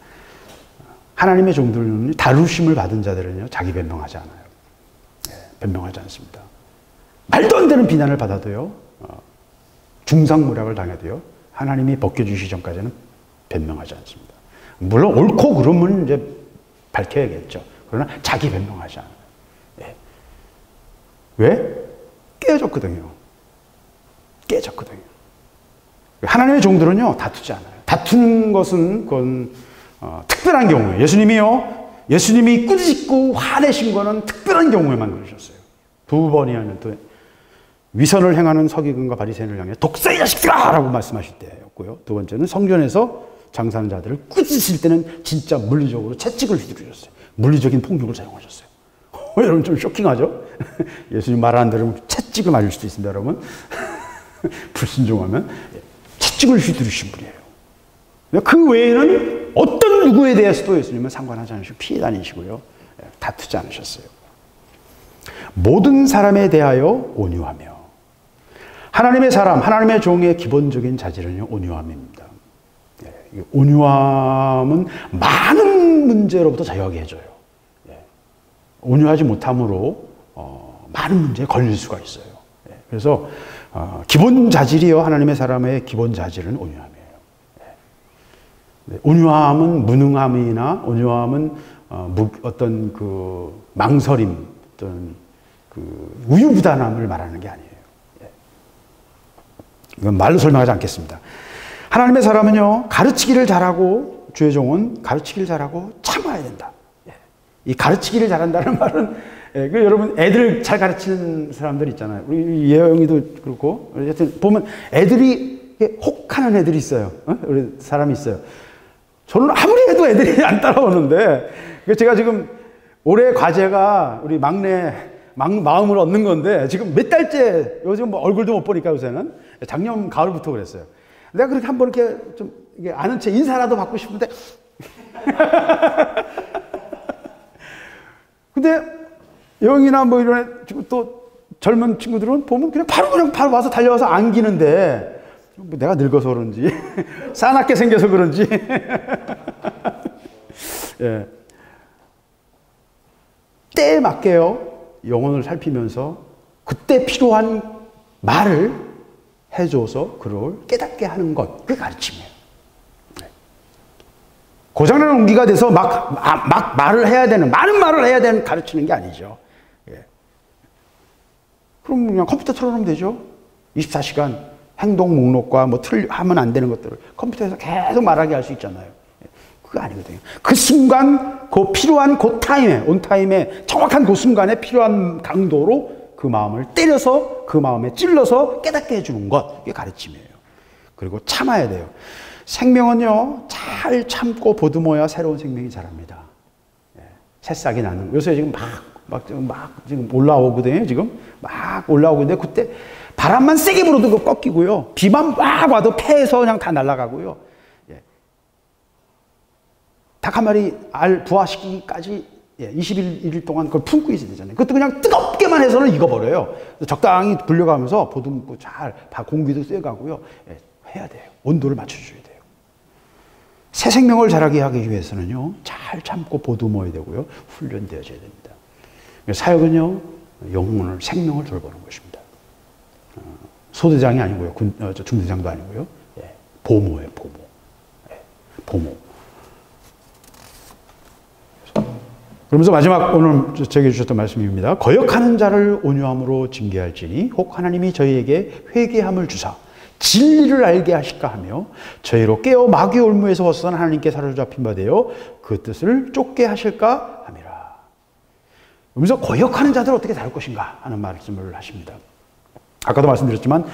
하나님의 종들은 다루심을 받은 자들은요, 자기 변명하지 않아요. 변명하지 않습니다. 말도 안 되는 비난을 받아도요, 중상모략을 당해도요, 하나님이 벗겨주시기 전까지는 변명하지 않습니다. 물론 옳고 그름은 이제 밝혀야겠죠. 그러나 자기 변명하지 않아요. 왜? 깨졌거든요. 깨졌거든요. 하나님의 종들은요, 다투지 않아요. 다투는 것은 그건 특별한 경우예요. 예수님이 꾸짖고 화내신 거는 특별한 경우에만 그러셨어요. 2번이나 또 위선을 행하는 서기관과 바리새인을 향해 독사의 자식들아! 라고 말씀하실 때였고요. 두 번째는 성전에서 장사하는 자들을 꾸짖을 때는 진짜 물리적으로 채찍을 휘두르셨어요. 물리적인 폭력을 사용하셨어요. 여러분 좀 쇼킹하죠? 예수님 말 안 들으면 채찍을 맞을 수도 있습니다, 여러분. 불순종하면 채찍을 휘두르신 분이에요. 그 외에는 어떤 누구에 대해서도 예수님은 상관하지 않으시고 피해 다니시고요. 다투지 않으셨어요. 모든 사람에 대하여 온유하며. 하나님의 사람, 하나님의 종의 기본적인 자질은요, 온유함입니다. 온유함은 많은 문제로부터 자유하게 해줘요. 온유하지 못함으로 많은 문제에 걸릴 수가 있어요. 그래서 기본 자질이요, 하나님의 사람의 기본 자질은 온유함이에요. 온유함은 무능함이나 온유함은 어떤 그 망설임, 어떤 그 우유부단함을 말하는 게 아니에요. 이건 말로 설명하지 않겠습니다. 하나님의 사람은요, 가르치기를 잘하고, 주의 종은 가르치기를 잘하고 참아야 된다. 이 가르치기를 잘한다는 말은, 여러분 애들 잘 가르치는 사람들 있잖아요. 우리 예영이도 그렇고, 하여튼 보면 애들이 혹하는 애들이 있어요. 우리 사람이 있어요. 저는 아무리 해도 애들이 안 따라오는데, 제가 지금 올해 과제가 우리 막내 마음을 얻는 건데, 지금 몇 달째, 요즘 뭐 얼굴도 못 보니까 요새는, 작년 가을부터 그랬어요. 내가 그렇게 한번 이렇게 좀 아는 체 인사라도 받고 싶은데, 근데 영이나 뭐 이런 지금 또 젊은 친구들은 보면 그냥 바로 와서 달려와서 안기는데, 뭐 내가 늙어서 그런지 싸납게 생겨서 그런지 예. 때에 맞게요, 영혼을 살피면서 그때 필요한 말을 해줘서 그를 깨닫게 하는 것, 그게 가르침이에요. 고장난 온기가 돼서 막 말을 해야 되는, 많은 말을 해야 되는 가르치는 게 아니죠. 예. 그럼 그냥 컴퓨터 틀어놓으면 되죠. 24시간 행동 목록과 뭐 하면 안 되는 것들을 컴퓨터에서 계속 말하게 할 수 있잖아요. 예. 그거 아니거든요. 그 순간, 그 필요한 그 타임에, 온 타임에, 정확한 그 순간에 필요한 강도로 그 마음을 때려서, 그 마음에 찔러서 깨닫게 해주는 것, 그게 가르침이에요. 그리고 참아야 돼요. 생명은요, 잘 참고 보듬어야 새로운 생명이 자랍니다. 예, 새싹이 나는. 요새 지금 지금 올라오거든요, 지금. 막 올라오고 있는데, 그때 바람만 세게 불어도 꺾이고요. 비만 막 와도 폐에서 그냥 다 날아가고요. 예. 닭 한 마리 알 부화시키기까지 21일 동안 그걸 품고 있어야 되잖아요. 그것도 그냥 뜨겁게만 해서는 익어버려요. 적당히 불려가면서 보듬고 잘, 공기도 쐬가고요. 예, 해야 돼요. 온도를 맞춰줘야 돼요. 새 생명을 자라게 하기 위해서는요, 잘 참고 보듬어야 되고요, 훈련되어져야 됩니다. 사역은요, 영혼을, 생명을 돌보는 것입니다. 소대장이 아니고요, 중대장도 아니고요, 예, 보모예요, 보모. 예, 보모. 그러면서 마지막 오늘 제게 주셨던 말씀입니다. 거역하는 자를 온유함으로 징계할지니 혹 하나님이 저희에게 회개함을 주사 진리를 알게 하실까 하며 저희로 깨어 마귀의 올무에서 벗어난 하나님께 사로잡힌 바 되어 그 뜻을 쫓게 하실까 함이라. 그러면서 거역하는 자들을 어떻게 다룰 것인가 하는 말씀을 하십니다. 아까도 말씀드렸지만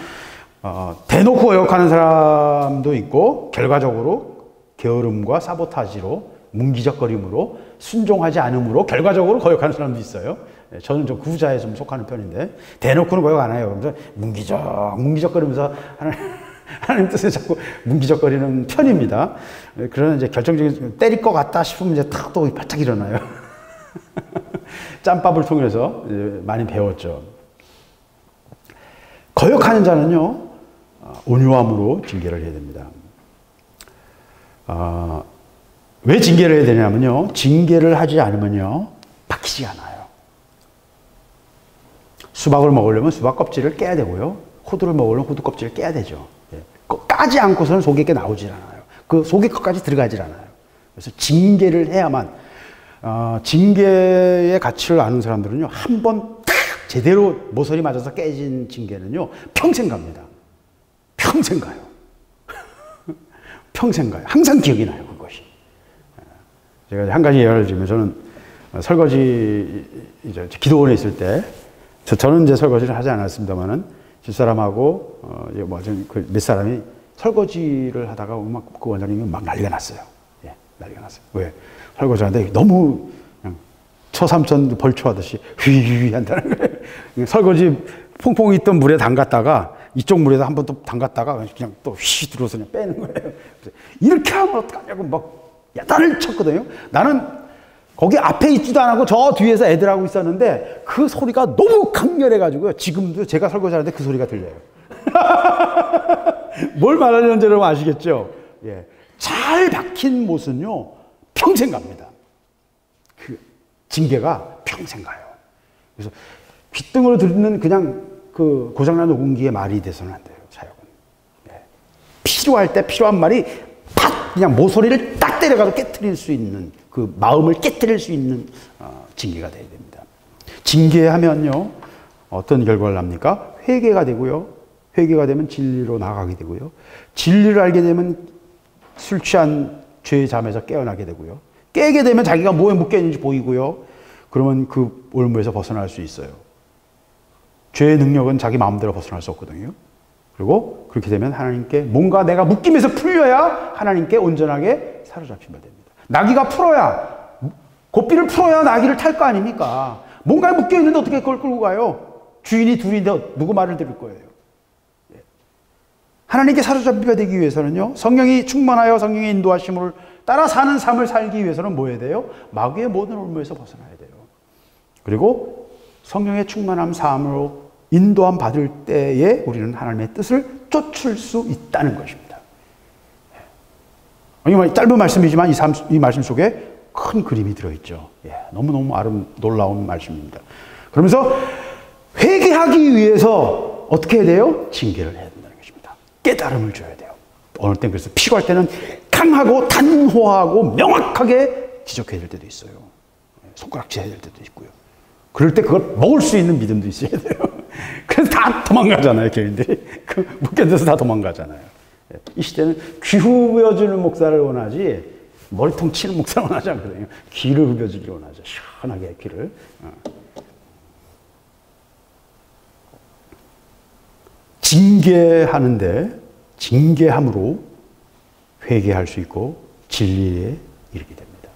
대놓고 거역하는 사람도 있고 결과적으로 게으름과 사보타지로 문기적거림으로 순종하지 않음으로 결과적으로 거역하는 사람도 있어요. 저는 좀 구자에 좀 속하는 편인데 대놓고는 거역 안 해요. 그래서 문기적거리면서 하나님 뜻에 자꾸 문기적거리는 편입니다. 그러나 이제 결정적인 때릴 것 같다 싶으면 이제 탁 또 바짝 일어나요. 짬밥을 통해서 많이 배웠죠. 거역하는 자는요, 온유함으로 징계를 해야 됩니다. 왜 징계를 해야 되냐면요, 징계를 하지 않으면요, 박히지 않아요. 수박을 먹으려면 수박 껍질을 깨야 되고요, 호두를 먹으려면 호두 껍질을 깨야 되죠. 까지 않고서는 속에 게 나오질 않아요. 그 속에 것까지 들어가질 않아요. 그래서 징계를 해야만, 징계의 가치를 아는 사람들은요, 한 번 딱 제대로 모서리 맞아서 깨진 징계는요, 평생 갑니다. 평생 가요. 평생 가요. 항상 기억이 나요, 그것이. 제가 한 가지 예를 들면, 저는 설거지, 이제 기도원에 있을 때, 저는 이제 설거지를 하지 않았습니다만은, 집사람하고, 몇 사람이 설거지를 하다가 그 원장님이 막 난리가 났어요. 예, 난리가 났어요. 왜? 설거지 하는데 너무 그냥 처삼천 벌초하듯이 휘휘 한다는 거예요. 설거지 퐁퐁 있던 물에 담갔다가 이쪽 물에서 한 번 또 담갔다가 그냥 또 휘 들어서 그냥 빼는 거예요. 이렇게 하면 어떡하냐고 막 야단을 쳤거든요. 나는 거기 앞에 있지도 않고 저 뒤에서 애들하고 있었는데 그 소리가 너무 강렬해가지고요. 지금도 제가 설거지 하는데 그 소리가 들려요. 뭘 말하려는지 여러분 아시겠죠? 예. 잘 박힌 못은요, 평생 갑니다. 그 징계가 평생 가요. 그래서 귓등으로 듣는 그냥 그 고장난 녹음기의 말이 돼서는 안 돼요, 사역은. 예. 필요할 때 필요한 말이 팍! 그냥 모서리를 딱 때려가지고 깨트릴 수 있는, 그 마음을 깨트릴 수 있는 징계가 돼야 됩니다. 징계하면요, 어떤 결과를 납니까? 회개가 되고요. 회개가 되면 진리로 나아가게 되고요. 진리를 알게 되면 술 취한 죄의 잠에서 깨어나게 되고요. 깨게 되면 자기가 뭐에 묶여 있는지 보이고요. 그러면 그 올무에서 벗어날 수 있어요. 죄의 능력은 자기 마음대로 벗어날 수 없거든요. 그리고 그렇게 되면 하나님께 뭔가 내가 묶임에서 풀려야 하나님께 온전하게 사로잡히면 됩니다. 나귀가 풀어야, 고삐를 풀어야 나귀를 탈 거 아닙니까? 뭔가에 묶여 있는데 어떻게 그걸 끌고 가요? 주인이 둘인데 누구 말을 들을 거예요? 하나님께 사로잡히게 되기 위해서는요, 성령이 충만하여 성령의 인도하심을 따라 사는 삶을 살기 위해서는 뭐 해야 돼요? 마귀의 모든 올무에서 벗어나야 돼요. 그리고 성령의 충만함 삶으로 인도함 받을 때에 우리는 하나님의 뜻을 쫓을 수 있다는 것입니다. 짧은 말씀이지만 이 말씀 속에 큰 그림이 들어있죠. 너무너무 놀라운 말씀입니다. 그러면서 회개하기 위해서 어떻게 해야 돼요? 징계를 해야 된다는 것입니다. 깨달음을 줘야 돼요. 어느 땐 그래서 필요할 때는 강하고 단호하고 명확하게 지적해야 될 때도 있어요. 손가락질해야 될 때도 있고요. 그럴 때 그걸 먹을 수 있는 믿음도 있어야 돼요. 그래서 다 도망가잖아요, 교인들이. 못 견뎌서 다 도망가잖아요. 이 시대는 귀 후벼주는 목사를 원하지 머리통 치는 목사를 원하지 않거든요. 귀를 후벼주기를 원하죠. 시원하게 귀를. 징계하는데 징계함으로 회개할 수 있고 진리에 이르게 됩니다.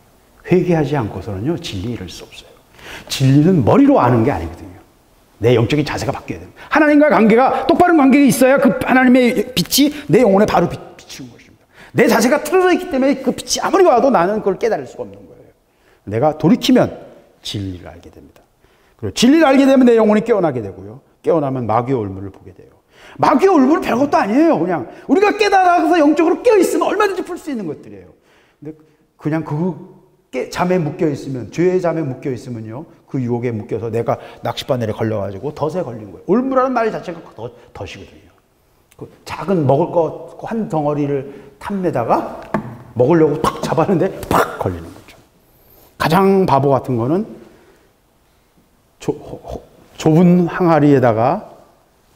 회개하지 않고서는요, 진리에 이를 수 없어요. 진리는 머리로 아는 게 아니거든요. 내 영적인 자세가 바뀌어야 됩니다. 하나님과의 관계가, 똑바른 관계가 있어야 그 하나님의 빛이 내 영혼에 바로 비치는 것입니다. 내 자세가 틀어져 있기 때문에 그 빛이 아무리 와도 나는 그걸 깨달을 수가 없는 거예요. 내가 돌이키면 진리를 알게 됩니다. 그리고 진리를 알게 되면 내 영혼이 깨어나게 되고요. 깨어나면 마귀의 올무를 보게 돼요. 마귀의 올무는 별것도 아니에요. 그냥 우리가 깨달아서 영적으로 깨어있으면 얼마든지 풀 수 있는 것들이에요. 근데 그냥 잠에 묶여 있으면, 죄의 잠에 묶여 있으면요, 그 유혹에 묶여서 내가 낚싯바늘에 걸려가지고 덫에 걸린 거예요. 올무라는 말 자체가 덫이거든요. 그 작은 먹을 거 한 덩어리를 탐내다가 먹으려고 탁 잡았는데 팍 걸리는 거죠. 가장 바보 같은 거는 좁은 항아리에다가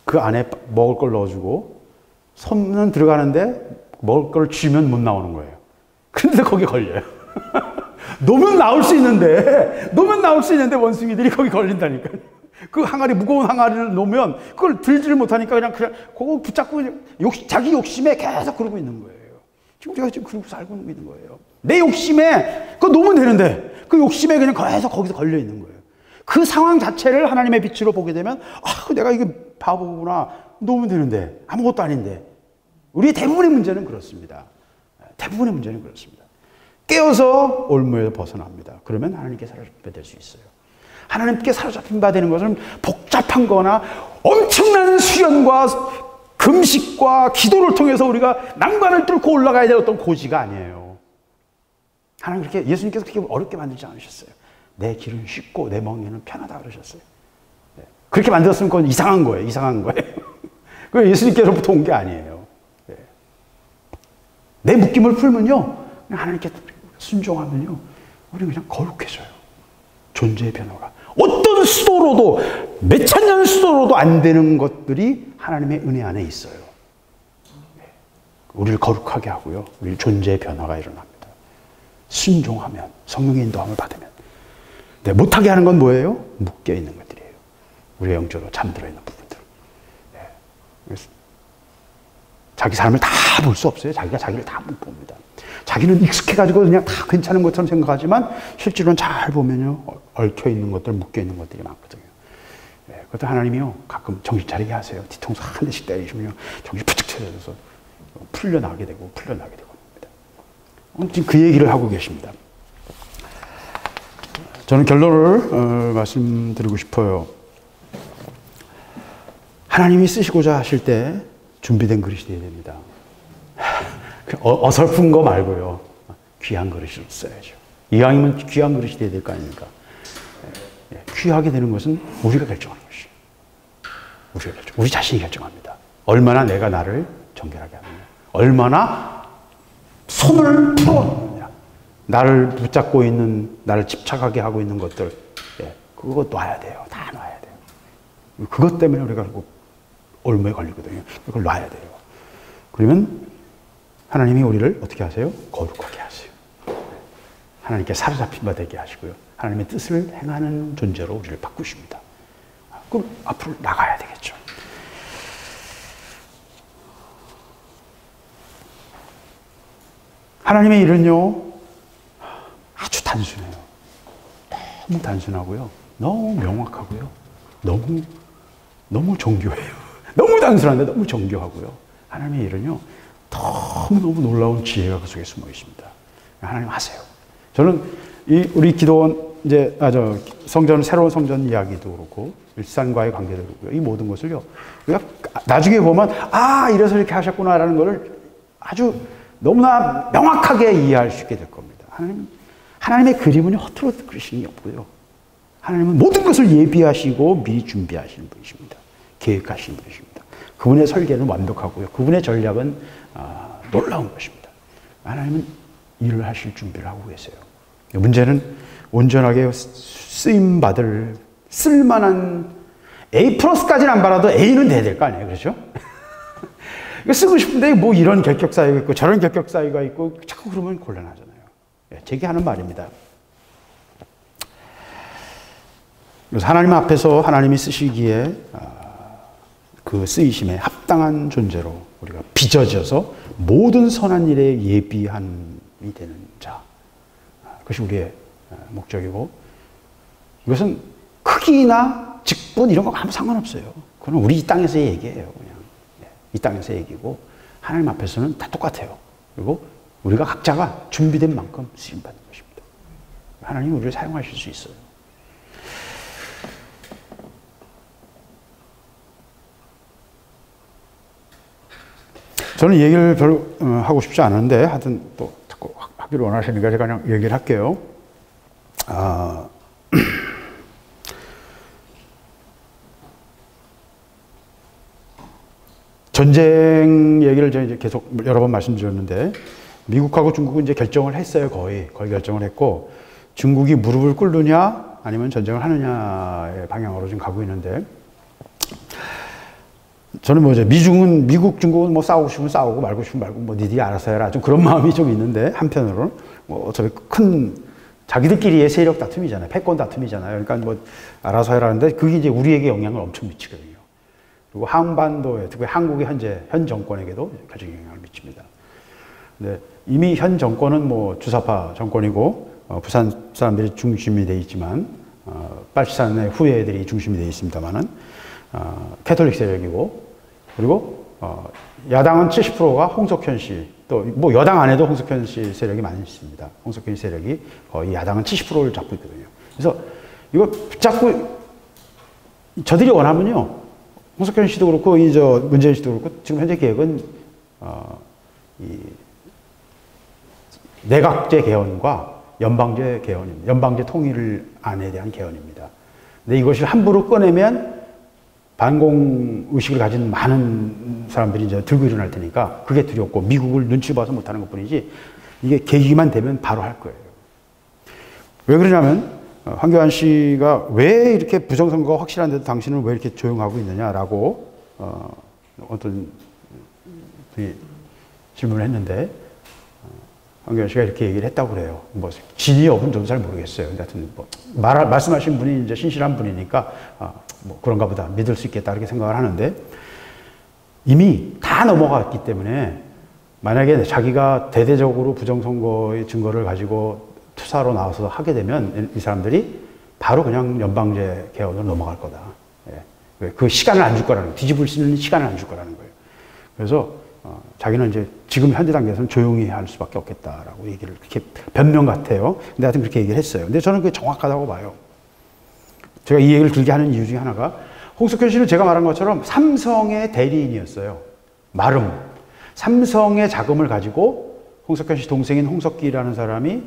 그 안에 먹을 걸 넣어주고 손은 들어가는데 먹을 걸 쥐면 못 나오는 거예요. 근데 거기 걸려요. 놓으면 나올 수 있는데 원숭이들이 거기 걸린다니까요. 그 항아리, 무거운 항아리를 놓으면 그걸 들지를 못하니까 그냥 그거 붙잡고 자기 욕심에 계속 그러고 있는 거예요. 지금 우리가 지금 그러고 살고 있는 거예요. 내 욕심에 그거 놓으면 되는데 그 욕심에 그냥 계속 거기서 걸려 있는 거예요. 그 상황 자체를 하나님의 빛으로 보게 되면, 내가 이게 바보구나. 놓으면 되는데 아무것도 아닌데. 우리의 대부분의 문제는 그렇습니다. 대부분의 문제는 그렇습니다. 깨어서 올무에서 벗어납니다. 그러면 하나님께 사로잡게 될 수 있어요. 하나님께 사로잡힌 바 되는 것은 복잡한 거나 엄청난 수련과 금식과 기도를 통해서 우리가 난관을 뚫고 올라가야 될 어떤 고지가 아니에요. 하나님 그렇게, 예수님께서 그렇게 어렵게 만들지 않으셨어요. 내 길은 쉽고 내 멍에는 편하다 그러셨어요. 그렇게 만들었으면 그건 이상한 거예요. 이상한 거예요. 그건 예수님께로부터 온 게 아니에요. 내 묶임을 풀면요, 그냥 하나님께 순종하면요, 우리는 그냥 거룩해져요. 존재의 변화가. 어떤 수도로도, 몇천 년 수도로도 안 되는 것들이 하나님의 은혜 안에 있어요. 우리를 거룩하게 하고요, 우리 존재의 변화가 일어납니다. 순종하면, 성령의 인도함을 받으면. 네, 못하게 하는 건 뭐예요? 묶여 있는 것들이에요. 우리의 영적으로 잠들어 있는 부분들. 네. 그래서 자기 삶을 다 볼 수 없어요. 자기가 자기를 다 못 봅니다. 자기는 익숙해가지고 그냥 다 괜찮은 것처럼 생각하지만 실제로는 잘 보면요, 얽혀 있는 것들, 묶여 있는 것들이 많거든요. 네. 그것도 하나님이요, 가끔 정신 차리게 하세요. 뒤통수 한 대씩 때리시면요, 정신 부쩍 차려져서 풀려나게 되고 합니다. 지금 그 얘기를 하고 계십니다. 저는 결론을 말씀드리고 싶어요. 하나님이 쓰시고자 하실 때 준비된 그릇이 되어야 됩니다. 어설픈 거 말고요, 귀한 그릇으로 써야죠. 이왕이면 귀한 그릇이 되어야 될 거 아닙니까? 귀하게 되는 것은 우리가 결정하는 것이에요. 우리 자신이 결정합니다. 얼마나 내가 나를 정결하게 하느냐, 얼마나 손을 풀어놓느냐, 나를 붙잡고 있는, 나를 집착하게 하고 있는 것들, 그거 놔야 돼요. 다 놔야 돼요. 그것 때문에 우리가 올무에 걸리거든요. 그걸 놔야 돼요. 그러면 하나님이 우리를 어떻게 하세요? 거룩하게 하세요. 하나님께 사로잡힌 바 되게 하시고요, 하나님의 뜻을 행하는 존재로 우리를 바꾸십니다. 그럼 앞으로 나가야 되겠죠. 하나님의 일은요, 아주 단순해요. 너무 단순하고요, 너무 명확하고요, 너무 정교해요. 너무 단순한데 너무 정교하고요. 하나님의 일은요, 너무너무 놀라운 지혜가 그 속에 숨어 있습니다. 하나님 하세요. 저는 우리 기도원, 이제, 성전, 새로운 성전 이야기도 그렇고, 일산과의 관계도 그렇고요, 이 모든 것을요, 우리가 나중에 보면, 이래서 이렇게 하셨구나라는 것을 아주 너무나 명확하게 이해할 수 있게 될 겁니다. 하나님의 그림은 허투루 그리시는 게 없고요, 하나님은 모든 것을 예비하시고 미리 준비하시는 분이십니다. 계획하시는 분이십니다. 그분의 설계는 완벽하고요, 그분의 전략은 놀라운 것입니다. 하나님은 일을 하실 준비를 하고 계세요. 문제는 온전하게 쓰임받을, 쓸만한, A+까지는 안 받아도 A는 돼야 될 거 아니에요. 그렇죠? 쓰고 싶은데 뭐 이런 결격 사유가 있고 저런 결격 사유가 있고 자꾸 그러면 곤란하잖아요. 제게 하는 말입니다. 그래서 하나님 앞에서 하나님이 쓰시기에 그 쓰이심에 합당한 존재로 우리가 빚어져서 모든 선한 일에 예비함이 되는 자, 그것이 우리의 목적이고, 이것은 크기나 직분 이런 거 아무 상관없어요. 그건 우리 이 땅에서의 얘기예요. 그냥 이 땅에서의 얘기고, 하나님 앞에서는 다 똑같아요. 그리고 우리가 각자가 준비된 만큼 쓰임받는 것입니다. 하나님이 우리를 사용하실 수 있어요. 저는 얘기를 별로 하고 싶지 않은데, 하여튼 또 자꾸 하기를 원하시니까 제가 그냥 얘기를 할게요. 전쟁 얘기를 제가 이제 계속 여러 번 말씀드렸는데, 미국하고 중국은 이제 결정을 했어요. 거의 결정을 했고, 중국이 무릎을 꿇느냐 아니면 전쟁을 하느냐의 방향으로 지금 가고 있는데, 저는 뭐 이제 미국, 중국은 뭐 싸우고 싶으면 싸우고 말고 싶으면 말고 뭐 니들이 알아서 해라, 좀 그런 마음이 좀 있는데, 한편으로는 뭐 어차피 큰 자기들끼리의 세력 다툼이잖아요. 패권 다툼이잖아요. 그러니까 뭐 알아서 해라는데, 그게 이제 우리에게 영향을 엄청 미치거든요. 그리고 한반도에, 특히 한국의 현 정권에게도 가장 영향을 미칩니다. 근데 이미 현 정권은 뭐 주사파 정권이고, 부산 사람들이 중심이 되어 있지만, 빨치산의 후예들이 중심이 되어 있습니다만은, 캐톨릭 세력이고, 그리고 야당은 70%가 홍석현 씨, 또 뭐 여당 안에도 홍석현 씨 세력이 많이 있습니다. 홍석현 씨 세력이 거의 야당은 70%를 잡고 있거든요. 그래서 이거 붙잡고 저들이 원하면요. 홍석현 씨도 그렇고 문재인 씨도 그렇고 지금 현재 계획은 이 내각제 개헌과 연방제 개헌입니다. 연방제 통일 안에 대한 개헌입니다. 근데 이것을 함부로 꺼내면 반공 의식을 가진 많은 사람들이 이제 들고 일어날 테니까 그게 두렵고 미국을 눈치 봐서 못하는 것뿐이지 이게 계기만 되면 바로 할 거예요. 왜 그러냐면 황교안 씨가 왜 이렇게 부정선거가 확실한데도 당신은 왜 이렇게 조용하고 있느냐라고 어떤 질문을 했는데 황교안 씨가 이렇게 얘기를 했다고 그래요. 뭐 진위 여부는 저도 잘 모르겠어요. 근데 하여튼 뭐 말씀하신 분이 이제 신실한 분이니까 뭐 그런가 보다 믿을 수 있겠다 이렇게 생각을 하는데 이미 다 넘어갔기 때문에 만약에 자기가 대대적으로 부정선거의 증거를 가지고 투사로 나와서 하게 되면 이 사람들이 바로 그냥 연방제 개헌으로 넘어갈 거다. 예. 그 시간을 안 줄 거라는 거예요. 뒤집을 수 있는 시간을 안 줄 거라는 거예요. 그래서 자기는 이제 지금 현재 단계에서는 조용히 할 수밖에 없겠다라고 얘기를 그렇게 변명 같아요. 근데 하여튼 그렇게 얘기를 했어요. 근데 저는 그게 정확하다고 봐요. 제가 이 얘기를 길게 하는 이유 중에 하나가 홍석현 씨는 제가 말한 것처럼 삼성의 대리인이었어요. 마름. 삼성의 자금을 가지고 홍석현 씨 동생인 홍석기라는 사람이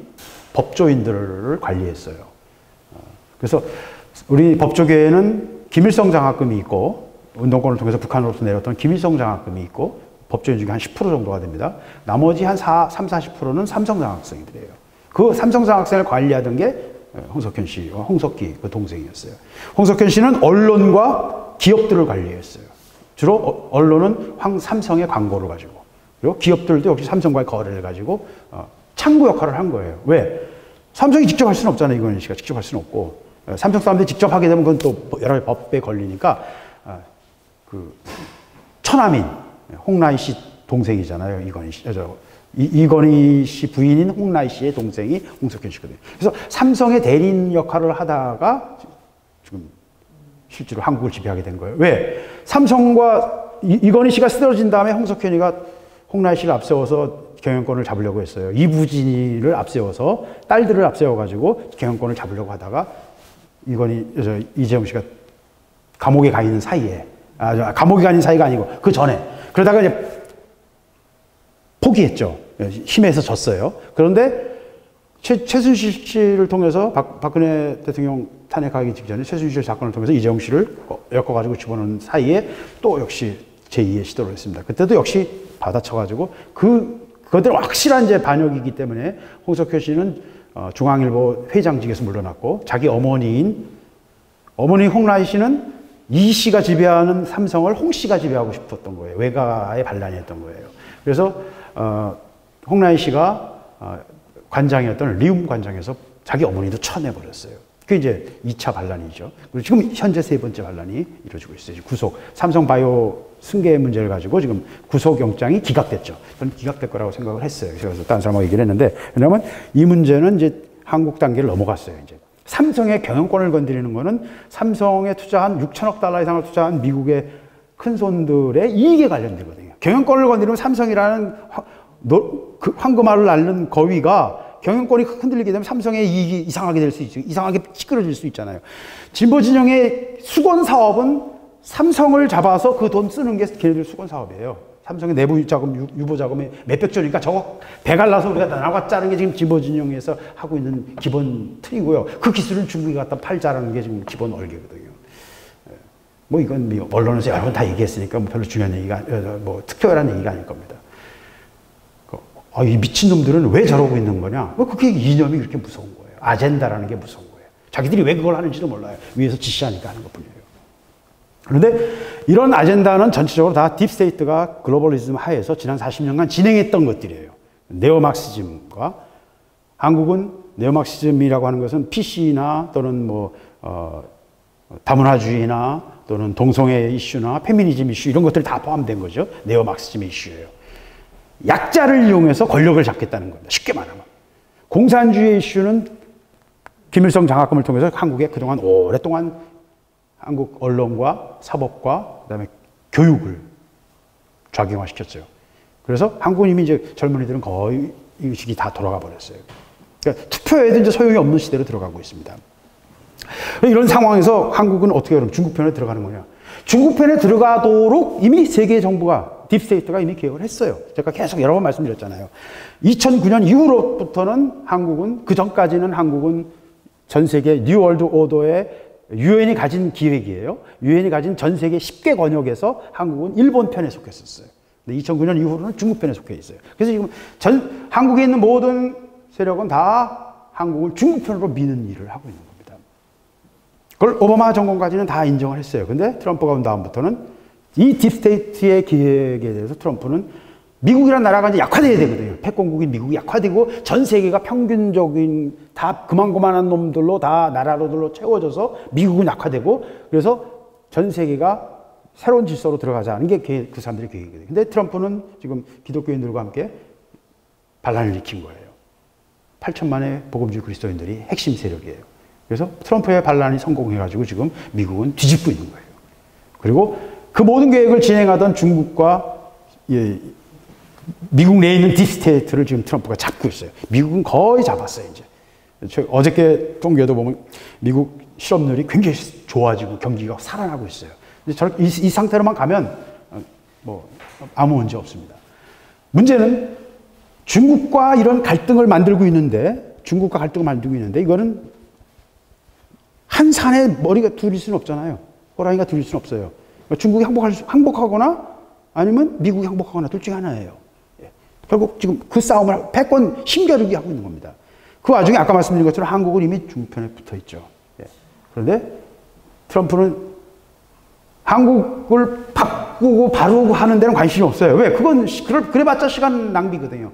법조인들을 관리했어요. 그래서 우리 법조계에는 김일성 장학금이 있고 운동권을 통해서 북한으로부터 내렸던 김일성 장학금이 있고 법조인 중에 한 10% 정도가 됩니다. 나머지 한 40%는 삼성 장학생들이에요. 그 삼성 장학생을 관리하던 게 홍석현 씨와 홍석기 그 동생이었어요. 홍석현 씨는 언론과 기업들을 관리했어요. 주로 언론은 삼성의 광고를 가지고 그리고 기업들도 역시 삼성과의 거래를 가지고 창구 역할을 한 거예요. 왜? 삼성이 직접 할 수는 없잖아요. 이건희 씨가 직접 할 수는 없고 삼성 사람들이 직접 하게 되면 그건 또 여러 가지 법에 걸리니까 그 처남인 홍라희 씨 동생이잖아요. 이건희 씨. 이건희 씨 부인인 홍라희 씨의 동생이 홍석현 씨거든요. 그래서 삼성의 대리인 역할을 하다가 지금 실제로 한국을 지배하게 된 거예요. 왜? 삼성과 이건희 씨가 쓰러진 다음에 홍석현이가 홍라희 씨를 앞세워서 경영권을 잡으려고 했어요. 이부진이를 앞세워서 딸들을 앞세워가지고 경영권을 잡으려고 하다가 이재용 씨가 감옥에 가 있는 사이에 감옥에 가 있는 사이가 아니고 그 전에 그러다가 이제 포기했죠. 힘에서 졌어요. 그런데 최순실 씨를 통해서 박근혜 대통령 탄핵하기 직전에 최순실 사건을 통해서 이재용 씨를 엮어가지고 집어넣은 사이에 또 역시 제2의 시도를 했습니다. 그때도 역시 받아쳐가지고 그것들은 확실한 이제 반역이기 때문에 홍석현 씨는 중앙일보 회장직에서 물러났고 자기 어머니 홍라희 씨는 이 씨가 지배하는 삼성을 홍 씨가 지배하고 싶었던 거예요. 외가의 반란이었던 거예요. 그래서 홍라희 씨가 관장이었던 리움 관장에서 자기 어머니도 쳐내버렸어요. 그게 이제 2차 반란이죠. 그리고 지금 현재 세 번째 반란이 이루어지고 있어요. 구속. 삼성바이오 승계 문제를 가지고 지금 구속영장이 기각됐죠. 저는 기각될 거라고 생각을 했어요. 그래서 다른 사람하고 얘기를 했는데, 왜냐하면 이 문제는 이제 한국 단계를 넘어갔어요. 이제 삼성의 경영권을 건드리는 거는 삼성에 투자한 6천억 달러 이상을 투자한 미국의 큰 손들의 이익에 관련되거든요. 경영권을 건드리면 삼성이라는 그 황금알을 앓는 거위가 경영권이 흔들리게 되면 삼성의 이익이 이상하게 될 수 있죠. 이상하게 찌그러질 수 있잖아요. 진보 진영의 수건 사업은 삼성을 잡아서 그 돈 쓰는 게 걔네들 수건 사업이에요. 삼성의 내부 자금, 유보 자금이 몇백 조니까 저거 배갈라서 우리가 나눠 짜는 게 지금 진보 진영에서 하고 있는 기본 틀이고요. 그 기술을 중국에 갖다 팔자라는 게 지금 기본 얼개거든요. 뭐 이건 언론에서 여러 번 다 얘기했으니까 뭐 별로 중요한 얘기가, 뭐 특별한 얘기가 아닐 겁니다. 이 미친놈들은 왜 저러고 있는 거냐? 그게 이념이 그렇게 무서운 거예요. 아젠다라는 게 무서운 거예요. 자기들이 왜 그걸 하는지도 몰라요. 위에서 지시하니까 하는 것 뿐이에요. 그런데 이런 아젠다는 전체적으로 다 딥스테이트가 글로벌리즘 하에서 지난 40년간 진행했던 것들이에요. 네오막시즘과 한국은 네오막시즘이라고 하는 것은 PC나 또는 다문화주의나 또는 동성애 이슈나 페미니즘 이슈 이런 것들이 다 포함된 거죠. 네오막시즘의 이슈예요. 약자를 이용해서 권력을 잡겠다는 겁니다. 쉽게 말하면. 공산주의 이슈는 김일성 장학금을 통해서 한국에 그동안 오랫동안 한국 언론과 사법과 그다음에 교육을 좌경화시켰어요. 그래서 한국은 이미 이제 젊은이들은 거의 이 시기 다 돌아가 버렸어요. 그러니까 투표에도 이제 소용이 없는 시대로 들어가고 있습니다. 이런 상황에서 한국은 어떻게 그럼 중국 편에 들어가는 거냐? 중국 편에 들어가도록 이미 세계 정부가 딥스테이트가 이미 계획을 했어요. 제가 계속 여러 번 말씀드렸잖아요. 2009년 이후로부터는 한국은 그 전까지는 한국은 전 세계 뉴 월드 오더의 유엔이 가진 기획이에요. 유엔이 가진 전 세계 10개 권역에서 한국은 일본 편에 속했었어요. 근데 2009년 이후로는 중국 편에 속해 있어요. 그래서 지금 한국에 있는 모든 세력은 다 한국을 중국 편으로 미는 일을 하고 있는 겁니다. 그걸 오바마 정권까지는 다 인정을 했어요. 근데 트럼프가 온 다음부터는 이 딥스테이트의 기획에 대해서 트럼프는 미국이라는 나라가 이제 약화돼야 되거든요. 패권국인 미국이 약화되고 전 세계가 평균적인 다 그만한 놈들로 다 나라로들로 채워져서 미국은 약화되고 그래서 전 세계가 새로운 질서로 들어가자는 게 그 사람들의 계획이거든요. 근데 트럼프는 지금 기독교인들과 함께 반란을 일으킨 거예요. 8천만의 복음주의 그리스도인들이 핵심 세력이에요. 그래서 트럼프의 반란이 성공해가지고 지금 미국은 뒤집고 있는 거예요. 그리고 그 모든 계획을 진행하던 중국과 미국 내에 있는 딥스테이트를 지금 트럼프가 잡고 있어요. 미국은 거의 잡았어요, 이제. 어저께 통계도 보면 미국 실업률이 굉장히 좋아지고 경기가 살아나고 있어요. 이 상태로만 가면 뭐 아무 문제 없습니다. 문제는 중국과 이런 갈등을 만들고 있는데 이거는 한 산에 머리가 둘일 수는 없잖아요. 호랑이가 둘일 수는 없어요. 중국이 항복하거나 아니면 미국이 항복하거나 둘 중에 하나예요. 결국 지금 그 싸움을 패권 힘겨루기 하고 있는 겁니다. 그 와중에 아까 말씀드린 것처럼 한국은 이미 중국 편에 붙어 있죠. 그런데 트럼프는 한국을 바꾸고 바르고 하는 데는 관심이 없어요. 왜? 그래봤자 시간 낭비거든요.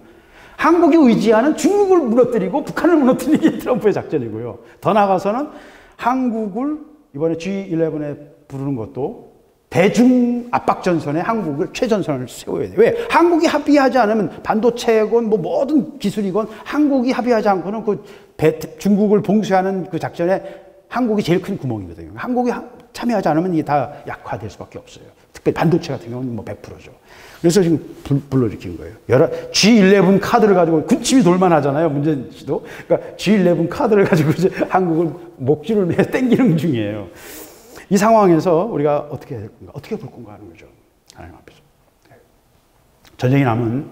한국이 의지하는 중국을 무너뜨리고 북한을 무너뜨리는 게 트럼프의 작전이고요. 더 나아가서는 한국을 이번에 G11에 부르는 것도 대중 압박 전선에 한국을 최전선을 세워야 돼요. 왜? 한국이 합의하지 않으면 반도체건 뭐 모든 기술이건 한국이 합의하지 않고는 중국을 봉쇄하는 그 작전에 한국이 제일 큰 구멍이거든요. 한국이 참여하지 않으면 이게 다 약화될 수밖에 없어요. 특별히 반도체 같은 경우는 뭐 100%죠. 그래서 지금 불러일으킨 거예요. G11 카드를 가지고 군침이 돌만 하잖아요. 문재인 씨도. 그러니까 G11 카드를 가지고 이제 한국을 목줄을 매 땡기는 중이에요. 이 상황에서 우리가 어떻게 해야 될 건가? 어떻게 볼 건가 하는 거죠. 하나님 앞에서. 전쟁이 남은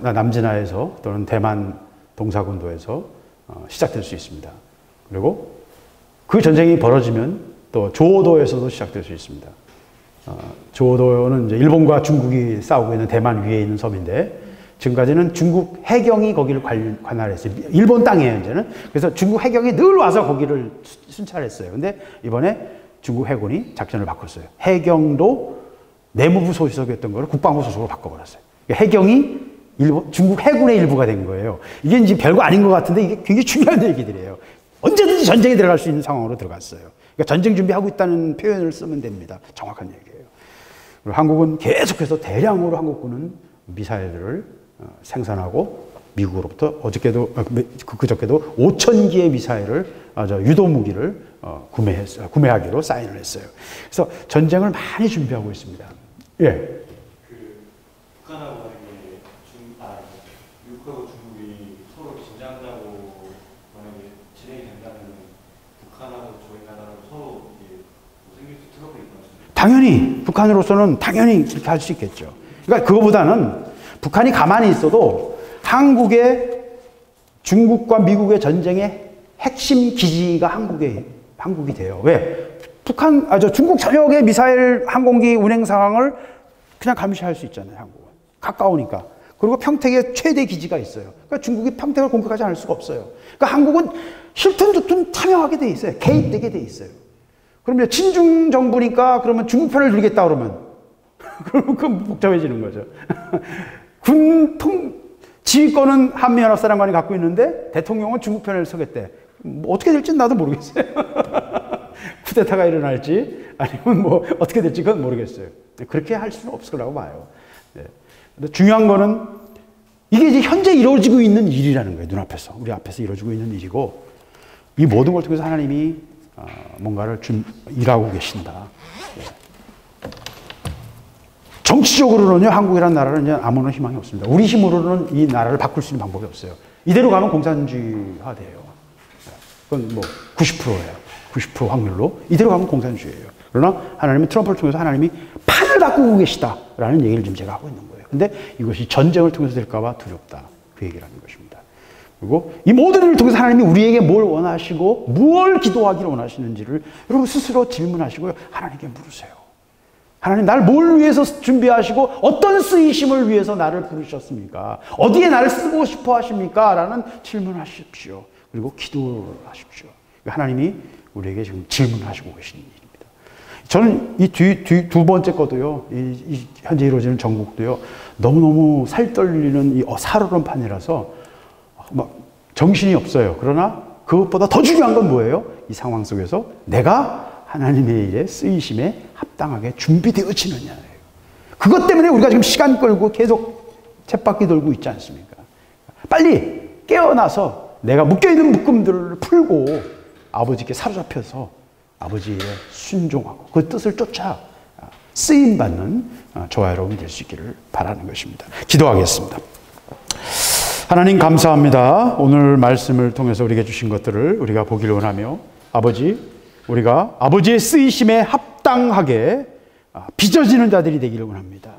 남진아에서 또는 대만 동사군도에서 시작될 수 있습니다. 그리고 그 전쟁이 벌어지면 또 조오도에서도 시작될 수 있습니다. 조오도는 이제 일본과 중국이 싸우고 있는 대만 위에 있는 섬인데 지금까지는 중국 해경이 거기를 관할했어요. 일본 땅이에요, 이제는. 그래서 중국 해경이 늘 와서 거기를 순찰했어요. 근데 이번에 중국 해군이 작전을 바꿨어요. 해경도 내무부 소속이었던 거를 국방부 소속으로 바꿔버렸어요. 해경이 중국 해군의 일부가 된 거예요. 이게 이제 별거 아닌 것 같은데 이게 굉장히 중요한 얘기들이에요. 언제든지 전쟁에 들어갈 수 있는 상황으로 들어갔어요. 그러니까 전쟁 준비하고 있다는 표현을 쓰면 됩니다. 정확한 얘기예요. 그리고 한국은 계속해서 대량으로 한국군은 미사일을 생산하고 미국으로부터 그저께도 5,000기의 미사일을 유도 무기를 구매하기로 사인을 했어요. 그래서 전쟁을 많이 준비하고 있습니다. 예. 북한하고 만약에 미국하고 중국이 서로 긴장하고 만약에 진행이 된다면 북한하고 저희 나라하고 서로 뭐 생길 수 트러블이 있나요? 당연히 북한으로서는 당연히 그렇게 할 수 있겠죠. 그러니까 그거보다는 북한이 가만히 있어도 한국의 중국과 미국의 전쟁의 핵심 기지가 한국이 돼요. 왜? 중국 전역의 미사일 항공기 운행 상황을 그냥 감시할 수 있잖아요, 한국은. 가까우니까. 그리고 평택에 최대 기지가 있어요. 그러니까 중국이 평택을 공격하지 않을 수가 없어요. 그러니까 한국은 힐튼조튼 참여하게 돼 있어요. 개입되게 돼 있어요. 그러면 친중 정부니까 그러면 중국 편을 들겠다 그러면 그러면 그건 복잡해지는 거죠. 지휘권은 한미연합사령관이 갖고 있는데 대통령은 중국 편을 서겠대. 뭐 어떻게 될지는 나도 모르겠어요. 쿠데타가 일어날지 아니면 뭐 어떻게 될지 그건 모르겠어요. 그렇게 할 수는 없을 거라고 봐요. 네. 근데 중요한 거는 이게 이제 현재 이루어지고 있는 일이라는 거예요. 눈앞에서. 우리 앞에서 이루어지고 있는 일이고 이 모든 걸 통해서 하나님이 뭔가를 일하고 계신다. 네. 정치적으로는요, 한국이라는 나라는 아무런 희망이 없습니다. 우리 힘으로는 이 나라를 바꿀 수 있는 방법이 없어요. 이대로 가면 공산주의화 돼요. 그건 뭐 90%예요. 90% 확률로. 이대로 가면 공산주의예요. 그러나 하나님은 트럼프를 통해서 하나님이 판을 바꾸고 계시다라는 얘기를 지금 제가 하고 있는 거예요. 근데 이것이 전쟁을 통해서 될까 봐 두렵다. 그 얘기를 하는 것입니다. 그리고 이 모든 일을 통해서 하나님이 우리에게 뭘 원하시고 무엇을 기도하기를 원하시는지를 여러분 스스로 질문하시고요. 하나님께 물으세요. 하나님 나를 뭘 위해서 준비하시고 어떤 쓰이심을 위해서 나를 부르셨습니까? 어디에 나를 쓰고 싶어 하십니까? 라는 질문하십시오. 그리고 기도를 하십시오. 하나님이 우리에게 지금 질문하시고 계시는 일입니다. 저는 이 두 번째 것도요, 이 현재 이루어지는 전국도요, 너무너무 살 떨리는 이 살얼음판이라서 막 정신이 없어요. 그러나 그것보다 더 중요한 건 뭐예요? 이 상황 속에서 내가 하나님의 일에 쓰이심에 합당하게 준비되어지느냐예요. 그것 때문에 우리가 지금 시간 끌고 계속 쳇바퀴 돌고 있지 않습니까? 빨리 깨어나서 내가 묶여있는 묶음들을 풀고 아버지께 사로잡혀서 아버지의 순종하고 그 뜻을 쫓아 쓰임받는 저와 여러분이 될 수 있기를 바라는 것입니다. 기도하겠습니다. 하나님 감사합니다. 오늘 말씀을 통해서 우리에게 주신 것들을 우리가 보기를 원하며 아버지, 우리가 아버지의 쓰이심에 합당하게 빚어지는 자들이 되기를 원합니다.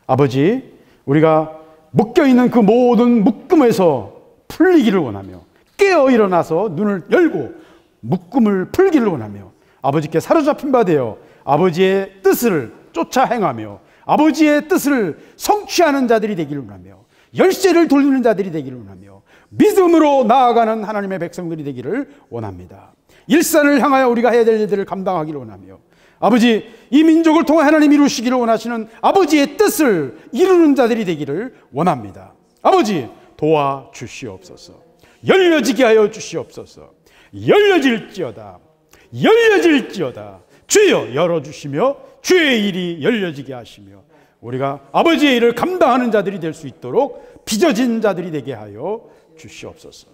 아버지, 우리가 묶여있는 그 모든 묶음에서 풀리기를 원하며 깨어 일어나서 눈을 열고 묶음을 풀기를 원하며 아버지께 사로잡힌 바 되어 아버지의 뜻을 쫓아 행하며 아버지의 뜻을 성취하는 자들이 되기를 원하며 열쇠를 돌리는 자들이 되기를 원하며 믿음으로 나아가는 하나님의 백성들이 되기를 원합니다. 일산을 향하여 우리가 해야 될 일들을 감당하기를 원하며 아버지, 이 민족을 통해 하나님 이루시기를 원하시는 아버지의 뜻을 이루는 자들이 되기를 원합니다. 아버지, 도와주시옵소서. 열려지게 하여 주시옵소서. 열려질지어다. 열려질지어다. 주여 열어주시며 주의 일이 열려지게 하시며 우리가 아버지의 일을 감당하는 자들이 될 수 있도록 빚어진 자들이 되게 하여 주시옵소서.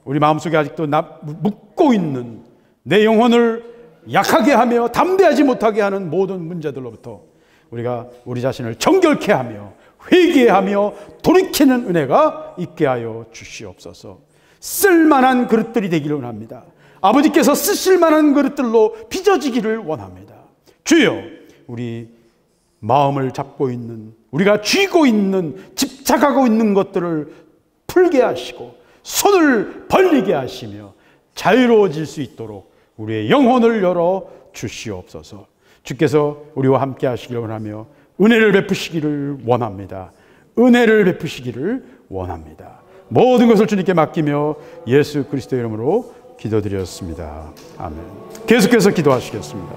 우리 마음속에 아직도 묻고 있는 내 영혼을 약하게 하며 담대하지 못하게 하는 모든 문제들로부터 우리가 우리 자신을 정결케 하며 회개하며 돌이키는 은혜가 있게 하여 주시옵소서. 쓸만한 그릇들이 되기를 원합니다. 아버지께서 쓰실 만한 그릇들로 빚어지기를 원합니다. 주여, 우리 마음을 잡고 있는, 우리가 쥐고 있는, 집착하고 있는 것들을 풀게 하시고 손을 벌리게 하시며 자유로워질 수 있도록 우리의 영혼을 열어 주시옵소서. 주께서 우리와 함께 하시기를 원하며 은혜를 베푸시기를 원합니다. 은혜를 베푸시기를 원합니다. 모든 것을 주님께 맡기며 예수 그리스도의 이름으로 기도드렸습니다. 아멘. 계속해서 기도하시겠습니다.